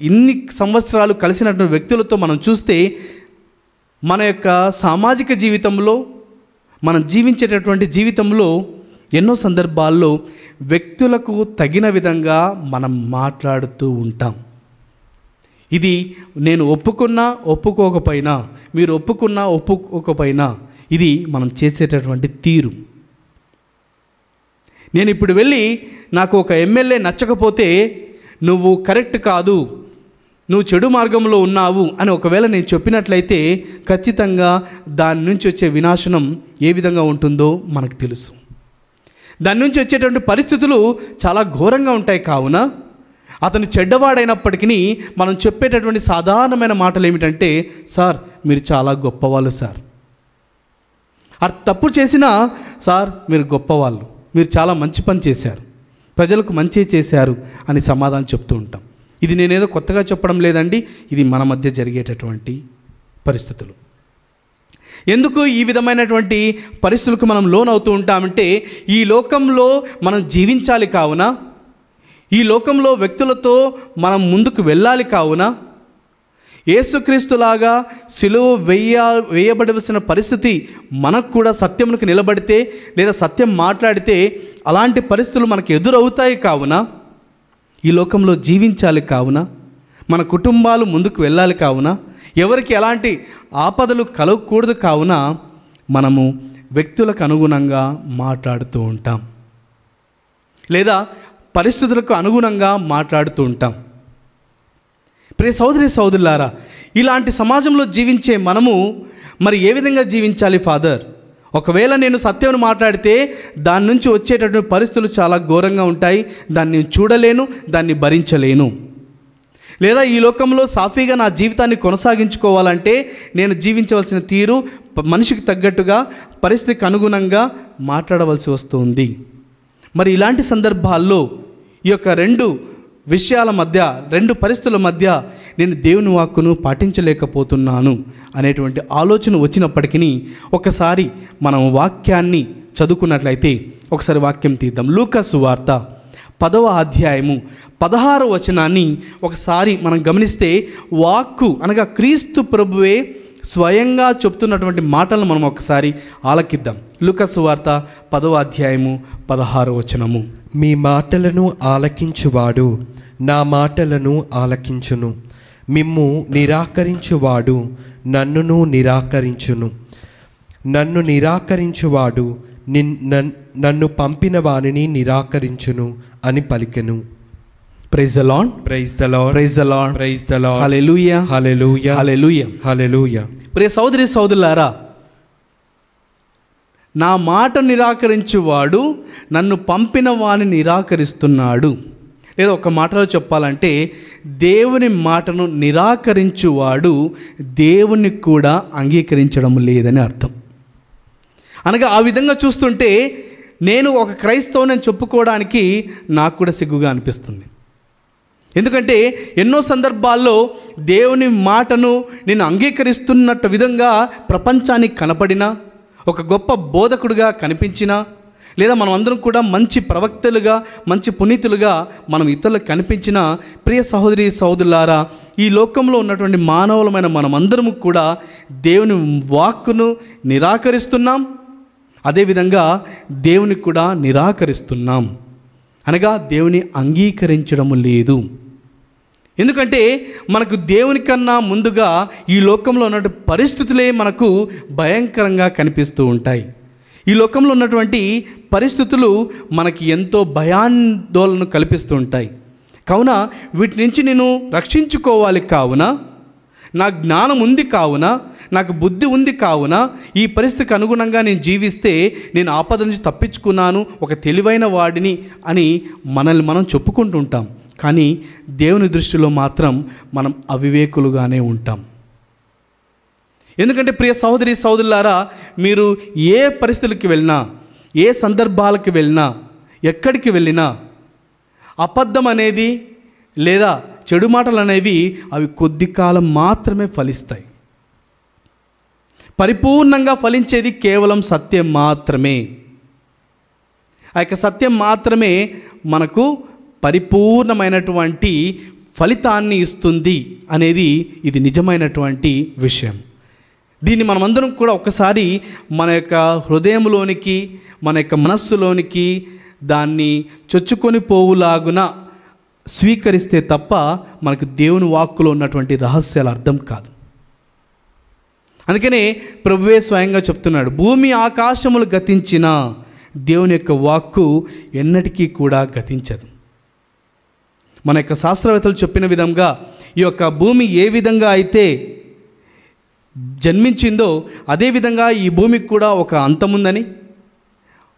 ఇన్ని సంవత్సరాలు కలిసినటువంటి వ్యక్తులతో మనం చూస్తే మన యొక్క సామాజిక జీవితంలో, మనం జీవించేటటువంటి జీవితంలో ఎన్నో సందర్భాల్లో వ్యక్తులకు తగిన విధంగా మనం మాట్లాడుతూ ఉంటాం. ఇది నేను ఒప్పుకున్నా ఒప్పుకోకపోయినా, మీరు ఒప్పుకున్నా ఒప్పుకోకపోయినా, ఇది మనం చేసేటటువంటి తీరు. నేను ఇప్పుడు వెళ్ళి నాకు ఒక ఎమ్మెల్యే నచ్చకపోతే నువ్వు కరెక్ట్ కాదు, నువ్వు చెడు మార్గంలో ఉన్నావు అని ఒకవేళ నేను చెప్పినట్లయితే ఖచ్చితంగా దాని నుంచి వచ్చే వినాశనం ఏ విధంగా ఉంటుందో మనకు తెలుసు. దాని నుంచి వచ్చేటువంటి పరిస్థితులు చాలా ఘోరంగా ఉంటాయి. కావున అతను చెడ్డవాడైనప్పటికీ మనం చెప్పేటటువంటి సాధారణమైన మాటలు ఏమిటంటే, సార్ మీరు చాలా గొప్పవాళ్ళు సార్, అది తప్పు చేసినా సార్ మీరు గొప్పవాళ్ళు, మీరు చాలా మంచి పని చేశారు, ప్రజలకు మంచి చేశారు అని సమాధానం చెప్తూ ఉంటాం. ఇది నేనేదో కొత్తగా చెప్పడం లేదండి, ఇది మన మధ్య జరిగేటటువంటి పరిస్థితులు. ఎందుకు ఈ విధమైనటువంటి పరిస్థితులకు మనం లోనవుతూ ఉంటామంటే, ఈ లోకంలో మనం జీవించాలి కావున, ఈ లోకంలో వ్యక్తులతో మనం ముందుకు వెళ్ళాలి కావున, యేసుక్రీస్తులాగా సిలువ వేయబడవలసిన పరిస్థితి మనకు కూడా సత్యమునకు నిలబడితే, లేదా సత్యం మాట్లాడితే అలాంటి పరిస్థితులు మనకు ఎదురవుతాయి కావున, ఈ లోకంలో జీవించాలి కావున, మన కుటుంబాలు ముందుకు వెళ్ళాలి కావున, ఎవరికి ఎలాంటి ఆపదలు కలగకూడదు కావున మనము వ్యక్తులకు అనుగుణంగా మాట్లాడుతూ ఉంటాం, లేదా పరిస్థితులకు అనుగుణంగా మాట్లాడుతూ ఉంటాం. ప్రియ సోదరి సోదరులారా, ఇలాంటి సమాజంలో జీవించే మనము మరి ఏ విధంగా జీవించాలి ఫాదర్? ఒకవేళ నేను సత్యం మాట్లాడితే దాని నుంచి వచ్చేటటువంటి పరిస్థితులు చాలా ఘోరంగా ఉంటాయి, దాన్ని నేను చూడలేను, దాన్ని భరించలేను. లేదా ఈ లోకంలో సాఫీగా నా జీవితాన్ని కొనసాగించుకోవాలంటే నేను జీవించవలసిన తీరు మనిషికి తగ్గట్టుగా పరిస్థితికి అనుగుణంగా మాట్లాడవలసి వస్తుంది. మరి ఇలాంటి సందర్భాల్లో ఈ యొక్క రెండు విషయాల మధ్య, రెండు పరిస్థితుల మధ్య నేను దేవుని వాక్కును పాటించలేకపోతున్నాను అనేటువంటి ఆలోచన వచ్చినప్పటికీ ఒకసారి మనం వాక్యాన్ని చదువుకున్నట్లయితే ఒకసారి వాక్యం తీద్దాం. లూకా సువార్త 10వ అధ్యాయము 16వ వచనాన్ని ఒకసారి మనం గమనిస్తే, వాక్కు అనగా క్రీస్తు ప్రభువే స్వయంగా చెప్తున్నటువంటి మాటలను మనం ఒకసారి ఆలకిద్దాం. లూకా సువార్త 10వ అధ్యాయము 16వ వచనము. మీ మాటలను ఆలకించువాడు నా మాటలను ఆలకించును, మిమ్ము నిరాకరించువాడు నన్నును నిరాకరించును, నన్ను నిరాకరించువాడు నన్ను పంపిన వానిని నిరాకరించును అని పలికెను. Praise the Lord, praise the Lord, praise the Lord, praise the Lord. Hallelujah, hallelujah, hallelujah, hallelujah. ప్రియ సోదరి సోదరులారా, నా మాట నిరాకరించువాడు నన్ను పంపిన వాని నిరాకరిస్తున్నాడు. లేదా ఒక మాటలో చెప్పాలంటే దేవుని మాటను నిరాకరించువాడు దేవుని కూడా అంగీకరించడం లేదని అర్థం. అనగా ఆ విధంగా చూస్తుంటే నేను ఒక క్రైస్తవుని చెప్పుకోవడానికి నాకు కూడా సిగ్గుగా అనిపిస్తుంది. ఎందుకంటే ఎన్నో సందర్భాల్లో దేవుని మాటను నేను అంగీకరిస్తున్నట్టు విధంగా ప్రపంచానికి కనపడినా, ఒక గొప్ప బోధకుడుగా కనిపించినా, లేదా మనం అందరం కూడా మంచి ప్రవక్తలుగా, మంచి పునీతులుగా మనం ఇతరులకు కనిపించిన ప్రియ సహోదరి సహోదరులారా, ఈ లోకంలో ఉన్నటువంటి మానవులమైన మనమందరము కూడా దేవుని వాక్కును నిరాకరిస్తున్నాం, అదేవిధంగా దేవుని కూడా నిరాకరిస్తున్నాం. అనగా దేవుని అంగీకరించడం లేదు. ఎందుకంటే మనకు దేవుని కన్నా ముందుగా ఈ లోకంలో ఉన్నటువంటి పరిస్థితులే మనకు భయంకరంగా కనిపిస్తూ ఉంటాయి. ఈ లోకంలో ఉన్నటువంటి పరిస్థితులు మనకి ఎంతో భయాందోళన కల్పిస్తూ ఉంటాయి. కావున వీటి నుంచి నేను రక్షించుకోవాలి కావున, నా జ్ఞానం ఉంది కావున, నాకు బుద్ధి ఉంది కావున, ఈ పరిస్థితికి అనుగుణంగా నేను జీవిస్తే నేను ఆపద నుంచి తప్పించుకున్నాను, ఒక తెలివైన వాడిని అని మనల్ని మనం చెప్పుకుంటూ ఉంటాం. కానీ దేవుని దృష్టిలో మాత్రం మనం అవివేకులుగానే ఉంటాం. ఎందుకంటే ప్రియ సహోదరి సహోదరులారా, మీరు ఏ పరిస్థితులకి వెళ్ళినా, ఏ సందర్భాలకు వెళ్ళినా, ఎక్కడికి వెళ్ళినా అబద్ధం అనేది లేదా చెడు మాటలు అనేవి అవి కొద్ది కాలం మాత్రమే ఫలిస్తాయి. పరిపూర్ణంగా ఫలించేది కేవలం సత్యం మాత్రమే. ఆ యొక్క సత్యం మాత్రమే మనకు పరిపూర్ణమైనటువంటి ఫలితాన్ని ఇస్తుంది అనేది ఇది నిజమైనటువంటి విషయం. దీన్ని మనమందరం కూడా ఒక్కసారి మన యొక్క హృదయంలోనికి, మన యొక్క మనస్సులోనికి దాన్ని చొచ్చుకొని పోవులాగున స్వీకరిస్తే తప్ప మనకు దేవుని వాక్కులో ఉన్నటువంటి రహస్యాలు అర్థం కాదు. అందుకనే ప్రభువే స్వయంగా చెప్తున్నాడు, భూమి ఆకాశములు గతించిన దేవుని యొక్క వాక్కు ఎన్నటికీ కూడా గతించదు. మన యొక్క శాస్త్రవేత్తలు చెప్పిన విధంగా ఈ యొక్క భూమి ఏ విధంగా అయితే జన్మించిందో అదేవిధంగా ఈ భూమికి కూడా ఒక అంతముందని,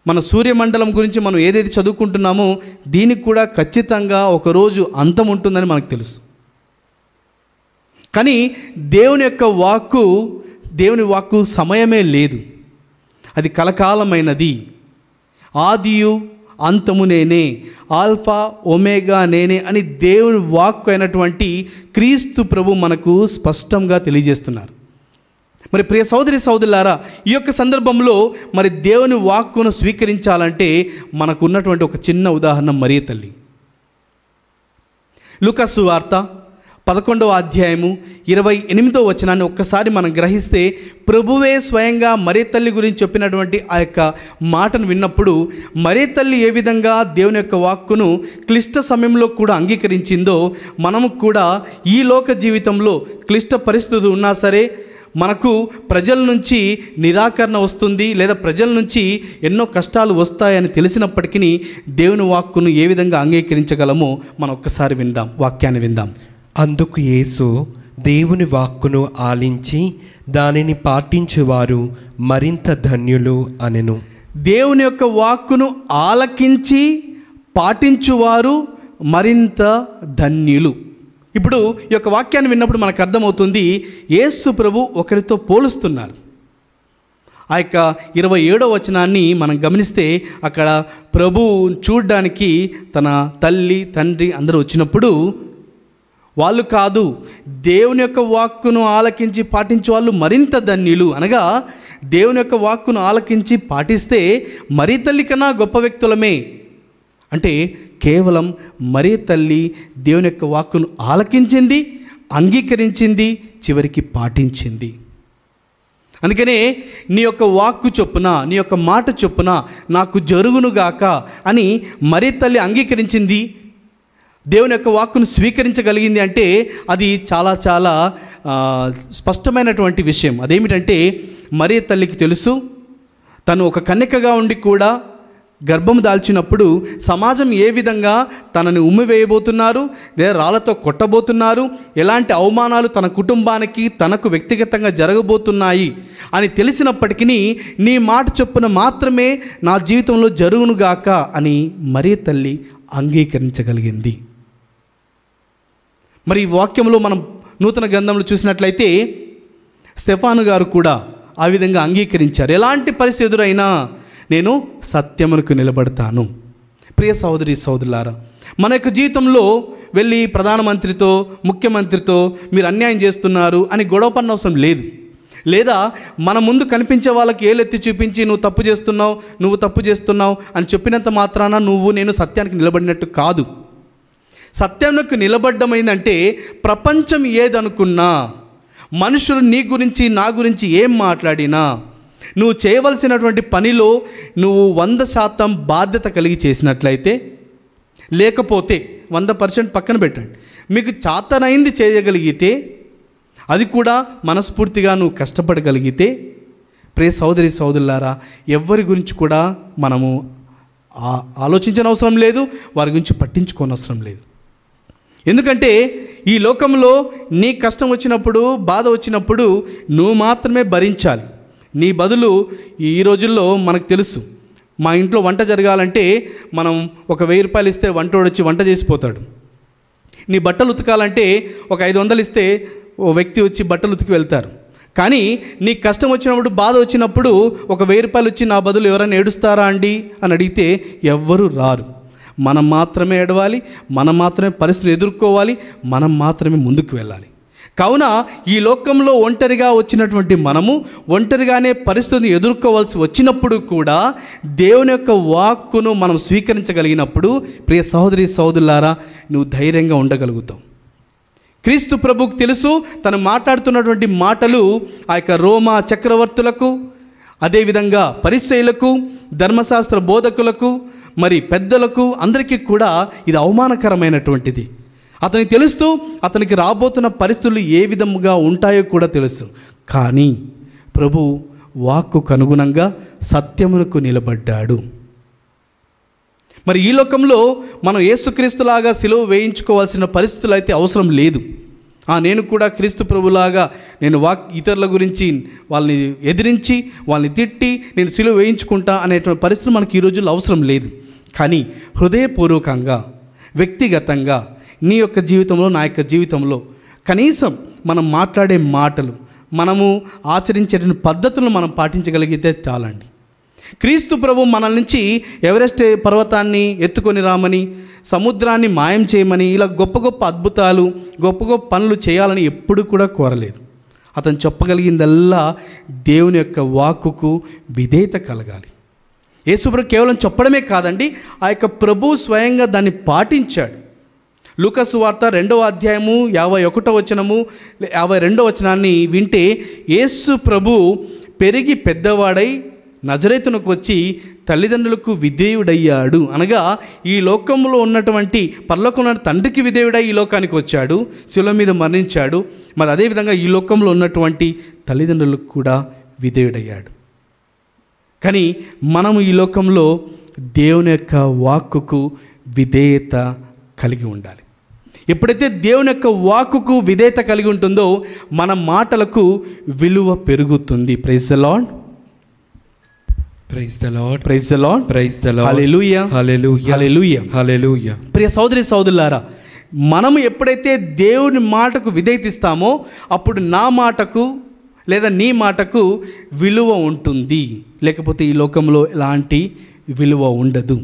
మన సూర్యమండలం గురించి మనం ఏదైతే చదువుకుంటున్నామో దీనికి కూడా ఖచ్చితంగా ఒకరోజు అంతం ఉంటుందని మనకు తెలుసు. కానీ దేవుని వాక్కు సమయమే లేదు, అది కలకాలమైనది. ఆదియు అంతము నేనే, ఆల్ఫా ఒమేగా నేనే అని దేవుని వాక్కు అయినటువంటి క్రీస్తు ప్రభు మనకు స్పష్టంగా తెలియజేస్తున్నారు. మరి ప్రియ సహోదరి సహోదరులారా, ఈ యొక్క సందర్భంలో మరి దేవుని వాక్కును స్వీకరించాలంటే మనకు ఉన్నటువంటి ఒక చిన్న ఉదాహరణ మరియ తల్లి. లూకా సువార్త 11వ అధ్యాయము 28వ వచనాన్ని ఒక్కసారి మనం గ్రహిస్తే, ప్రభువే స్వయంగా మరియ తల్లి గురించి చెప్పినటువంటి ఆ యొక్క మాటను విన్నప్పుడు మరియ తల్లి ఏ విధంగా దేవుని యొక్క వాక్కును క్లిష్ట సమయంలో కూడా అంగీకరించిందో, మనము కూడా ఈ లోక జీవితంలో క్లిష్ట పరిస్థితులు ఉన్నా సరే, మనకు ప్రజల నుంచి నిరాకరణ వస్తుంది లేదా ప్రజల నుంచి ఎన్నో కష్టాలు వస్తాయని తెలిసినప్పటికీ దేవుని వాక్కును ఏ విధంగా అంగీకరించగలమో మనం ఒక్కసారి విందాం, వాక్యాన్ని విందాం. అందుకు యేసు, దేవుని వాక్కును ఆలించి దానిని పాటించువారు మరింత ధన్యులు అనెను. దేవుని యొక్క వాక్కును ఆలకించి పాటించువారు మరింత ధన్యులు. ఇప్పుడు ఈ యొక్క వాక్యాన్ని విన్నప్పుడు మనకు అర్థమవుతుంది, యేసు ప్రభు ఒకరితో పోలుస్తున్నారు. ఆ యొక్క 27వ వచనాన్ని మనం గమనిస్తే అక్కడ ప్రభు చూడ్డానికి తన తల్లి తండ్రి అందరూ వచ్చినప్పుడు వాళ్ళు కాదు, దేవుని యొక్క వాక్కును ఆలకించి పాటించే వాళ్ళు మరింత ధన్యులు. అనగా దేవుని యొక్క వాక్కును ఆలకించి పాటిస్తే మరీ తల్లి కన్నా గొప్ప వ్యక్తులమే. అంటే కేవలం మరీ తల్లి దేవుని యొక్క వాక్కును ఆలకించింది, అంగీకరించింది, చివరికి పాటించింది. అందుకనే నీ యొక్క వాక్కు చొప్పున, నీ యొక్క మాట చొప్పున నాకు జరుగునుగాక అని మరీ తల్లి అంగీకరించింది. దేవుని యొక్క వాక్కును స్వీకరించగలిగింది అంటే అది చాలా చాలా స్పష్టమైనటువంటి విషయం. అదేమిటంటే మరియ తల్లికి తెలుసు, తను ఒక కన్యకగా ఉండి కూడా గర్భం దాల్చినప్పుడు సమాజం ఏ విధంగా తనని ఉమ్మివేయబోతున్నారు, లేదా రాళ్లతో కొట్టబోతున్నారు, ఎలాంటి అవమానాలు తన కుటుంబానికి తనకు వ్యక్తిగతంగా జరగబోతున్నాయి అని తెలిసినప్పటికీ నీ మాట చొప్పున మాత్రమే నా జీవితంలో జరుగునుగాక అని మరియ తల్లి అంగీకరించగలిగింది. మరి ఈ వాక్యంలో మనం నూతన గ్రంథంలో చూసినట్లయితే స్టెఫాను గారు కూడా ఆ విధంగా అంగీకరించారు. ఎలాంటి పరిస్థితి ఎదురైనా నేను సత్యమునకు నిలబడతాను. ప్రియ సహోదరి సహోదరులారా, మన యొక్క జీవితంలో వెళ్ళి ప్రధానమంత్రితో ముఖ్యమంత్రితో మీరు అన్యాయం చేస్తున్నారు అని గొడవ పడిన అవసరం లేదు. లేదా మన ముందు కనిపించే వాళ్ళకి ఏలెత్తి చూపించి నువ్వు తప్పు చేస్తున్నావు అని చెప్పినంత మాత్రాన నేను సత్యానికి నిలబడినట్టు కాదు. సత్యానికి నిలబడ్డమైందంటే ప్రపంచం ఏదనుకున్నా, మనుషులు నీ గురించి నా గురించి ఏం మాట్లాడినా, నువ్వు చేయవలసినటువంటి పనిలో నువ్వు 100% బాధ్యత కలిగి చేసినట్లయితే, లేకపోతే 100% పక్కన పెట్టండి, మీకు చేతనైంది చేయగలిగితే, అది కూడా మనస్ఫూర్తిగా నువ్వు కష్టపడగలిగితే, ప్రియ సహోదరి సహోదరులారా, ఎవరి గురించి కూడా మనము ఆలోచించిన అవసరం లేదు, వారి గురించి పట్టించుకోనవసరం లేదు. ఎందుకంటే ఈ లోకంలో నీ కష్టం వచ్చినప్పుడు, బాధ వచ్చినప్పుడు నువ్వు మాత్రమే భరించాలి. నీ బదులు ఈ రోజుల్లో మనకు తెలుసు, మా ఇంట్లో వంట జరగాలంటే మనం ఒక 1000 రూపాయలు ఇస్తే వంటోడు వచ్చి వంట చేసిపోతాడు. నీ బట్టలు ఉతకాలంటే ఒక 500 ఇస్తే ఓ వ్యక్తి వచ్చి బట్టలు ఉతికి వెళ్తారు. కానీ నీ కష్టం వచ్చినప్పుడు, బాధ వచ్చినప్పుడు ఒక 1000 రూపాయలు వచ్చి నా బదులు ఎవరైనా ఏడుస్తారా అండి అని అడిగితే ఎవ్వరూ రారు. మనం మాత్రమే ఏడవాలి, మనం మాత్రమే పరిస్థితులు ఎదుర్కోవాలి, మనం మాత్రమే ముందుకు వెళ్ళాలి. కావున ఈ లోకంలో ఒంటరిగా వచ్చినటువంటి మనము ఒంటరిగానే పరిస్థితిని ఎదుర్కోవాల్సి వచ్చినప్పుడు కూడా దేవుని యొక్క వాక్కును మనం స్వీకరించగలిగినప్పుడు, ప్రియ సహోదరి సహోదరులారా, నువ్వు ధైర్యంగా ఉండగలుగుతావు. క్రీస్తు ప్రభువుకు తెలుసు, తను మాట్లాడుతున్నటువంటి మాటలు ఆ యొక్క రోమా చక్రవర్తులకు, అదేవిధంగా పరిసయ్యులకు, ధర్మశాస్త్ర బోధకులకు, మరి పెద్దలకు, అందరికీ కూడా ఇది అవమానకరమైనటువంటిది. అతనికి తెలుస్తూ అతనికి రాబోతున్న పరిస్థితులు ఏ విధముగా ఉంటాయో కూడా తెలుసు. కానీ ప్రభు వాక్కుకు అనుగుణంగా సత్యమునకు నిలబడ్డాడు. మరి ఈ లోకంలో మనం యేసుక్రీస్తులాగా సిలువ వేయించుకోవాల్సిన పరిస్థితులు అయితే అవసరం లేదు. నేను కూడా క్రీస్తు ప్రభులాగా నేను ఇతరుల గురించి వాళ్ళని ఎదిరించి వాళ్ళని తిట్టి నేను సిలువ వేయించుకుంటా అనేటువంటి పరిస్థితులు మనకి ఈ రోజుల్లో అవసరం లేదు. కానీ హృదయపూర్వకంగా, వ్యక్తిగతంగా నీ యొక్క జీవితంలో, నా యొక్క జీవితంలో కనీసం మనం మాట్లాడే మాటలు, మనము ఆచరించే పద్ధతులను మనం పాటించగలిగితే చాలండి. క్రీస్తు ప్రభు మన నుంచి ఎవరెస్ట్ పర్వతాన్ని ఎత్తుకొని రామని, సముద్రాన్ని మాయం చేయమని, ఇలా గొప్ప గొప్ప అద్భుతాలు, గొప్ప గొప్ప పనులు చేయాలని ఎప్పుడు కూడా కోరలేదు. అతను చెప్పగలిగిందల్లా దేవుని యొక్క వాక్కుకు విధేయత కలగాలి. యేసుప్రభు కేవలం చెప్పడమే కాదండి, ఆ యొక్క ప్రభు స్వయంగా దాన్ని పాటించాడు. లూకా సువార్త 2వ అధ్యాయము 51వ వచనము 52వ వచనాన్ని వింటే, యేసు ప్రభు పెరిగి పెద్దవాడై నజరేతునకు వచ్చి తల్లిదండ్రులకు విధేయుడయ్యాడు. అనగా ఈ లోకంలో ఉన్నటువంటి పరలోకంలో ఉన్న తండ్రికి విధేయుడై ఈ లోకానికి వచ్చాడు, శిలువ మీద మరణించాడు. మరి అదేవిధంగా ఈ లోకంలో ఉన్నటువంటి తల్లిదండ్రులకు కూడా విధేయుడయ్యాడు. కానీ మనము ఈ లోకంలో దేవుని యొక్క వాక్కుకు విధేయత కలిగి ఉండాలి. ఎప్పుడైతే దేవుని యొక్క వాక్కుకు విధేయత కలిగి ఉంటుందో మన మాటలకు విలువ పెరుగుతుంది. Praise the Lord, praise the Lord, praise the Lord, praise the Lord, hallelujah, hallelujah, hallelujah, hallelujah. ప్రియ సహోదరి సహోదరులారా, మనము ఎప్పుడైతే దేవుని మాటకు విధేయత ఇస్తామో అప్పుడు నా మాటకు లేదా నీ మాటకు విలువ ఉంటుంది. లేకపోతే ఈ లోకంలో ఎలాంటి విలువ ఉండదు.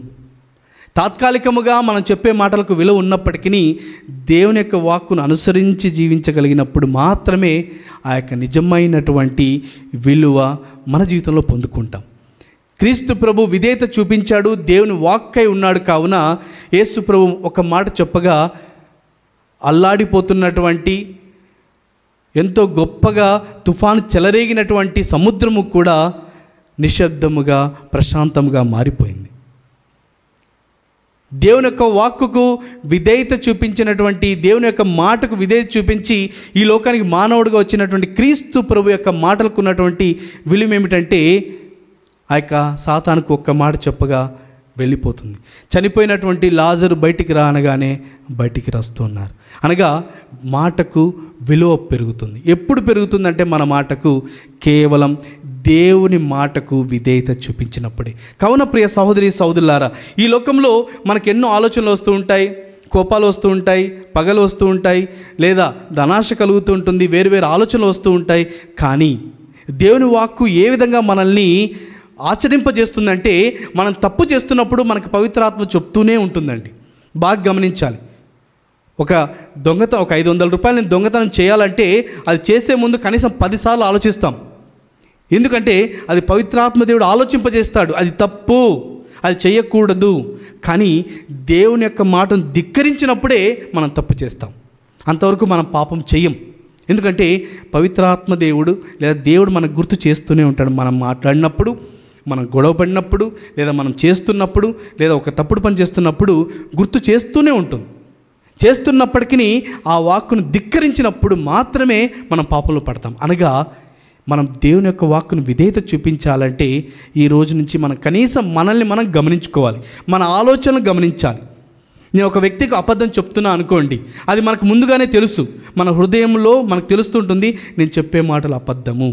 తాత్కాలికముగా మనం చెప్పే మాటలకు విలువ ఉన్నప్పటికీ దేవుని యొక్క వాక్కును అనుసరించి జీవించగలిగినప్పుడు మాత్రమే ఆ యొక్క నిజమైనటువంటి విలువ మన జీవితంలో పొందుకుంటాం. క్రీస్తు ప్రభు విధేయత చూపించాడు, దేవుని వాక్కై ఉన్నాడు. కావున యేసు ప్రభు ఒక మాట చెప్పగా అల్లాడిపోతున్నటువంటి, ఎంతో గొప్పగా తుఫాను చెలరేగినటువంటి సముద్రము కూడా నిశ్శబ్దముగా, ప్రశాంతముగా మారిపోయింది. దేవుని యొక్క వాక్కుకు విధేయత చూపించినటువంటి, దేవుని యొక్క మాటకు విధేయత చూపించి ఈ లోకానికి మానవుడిగా వచ్చినటువంటి క్రీస్తు ప్రభు యొక్క మాటలకు ఉన్నటువంటి విలువ ఏమిటంటే, ఆ యొక్క సాతానుకు ఒక్క మాట చెప్పగా వెళ్ళిపోతుంది. చనిపోయినటువంటి లాజరు బయటికి రానగానే బయటికి వస్తున్నారు. అనగా మాటకు విలువ పెరుగుతుంది. ఎప్పుడు పెరుగుతుందంటే మన మాటకు కేవలం దేవుని మాటకు విధేయత చూపించినప్పుడే. కావున ప్రియ సహోదరి సహోదరులారా, ఈ లోకంలో మనకు ఎన్నో ఆలోచనలు వస్తూ ఉంటాయి, కోపాలు వస్తూ ఉంటాయి, పగలు వస్తూ ఉంటాయి, లేదా ధనాశ కలుగుతూ ఉంటుంది, వేరు ఆలోచనలు వస్తూ ఉంటాయి. కానీ దేవుని వాక్కు ఏ విధంగా మనల్ని ఆచరింపజేస్తుందంటే, మనం తప్పు చేస్తున్నప్పుడు మనకు పవిత్రాత్మ చెప్తూనే ఉంటుందండి. బాగా గమనించాలి. ఒక 500 రూపాయలు నేను దొంగతనం చేయాలంటే అది చేసే ముందు కనీసం 10 సార్లు ఆలోచిస్తాం. ఎందుకంటే అది పవిత్రాత్మ దేవుడు ఆలోచింపజేస్తాడు. అది తప్పు, అది చేయకూడదు. కానీ దేవుని యొక్క మాటను ధిక్కరించినప్పుడే మనం తప్పు చేస్తాం. అంతవరకు మనం పాపం చెయ్యం. ఎందుకంటే పవిత్రాత్మ దేవుడు లేదా దేవుడు మనకు గుర్తు చేస్తూనే ఉంటాడు. మనం మాట్లాడినప్పుడు, మనం గొడవ పడినప్పుడు, లేదా మనం చేస్తున్నప్పుడు, లేదా ఒక తప్పుడు పని చేస్తున్నప్పుడు గుర్తు చేస్తూనే ఉంటుంది. చేస్తున్నప్పటికీ ఆ వాక్కును ధిక్కరించినప్పుడు మాత్రమే మనం పాపంలో పడతాం. అనగా మనం దేవుని యొక్క వాక్కును విధేయత చూపించాలంటే ఈ రోజు నుంచి మనం కనీసం మనల్ని మనం గమనించుకోవాలి, మన ఆలోచనలు గమనించాలి. నేను ఒక వ్యక్తికి అబద్ధం చెప్తున్నా అనుకోండి, అది మనకు ముందుగానే తెలుసు, మన హృదయంలో మనకు తెలుస్తుంటుంది నేను చెప్పే మాటలు అబద్ధము.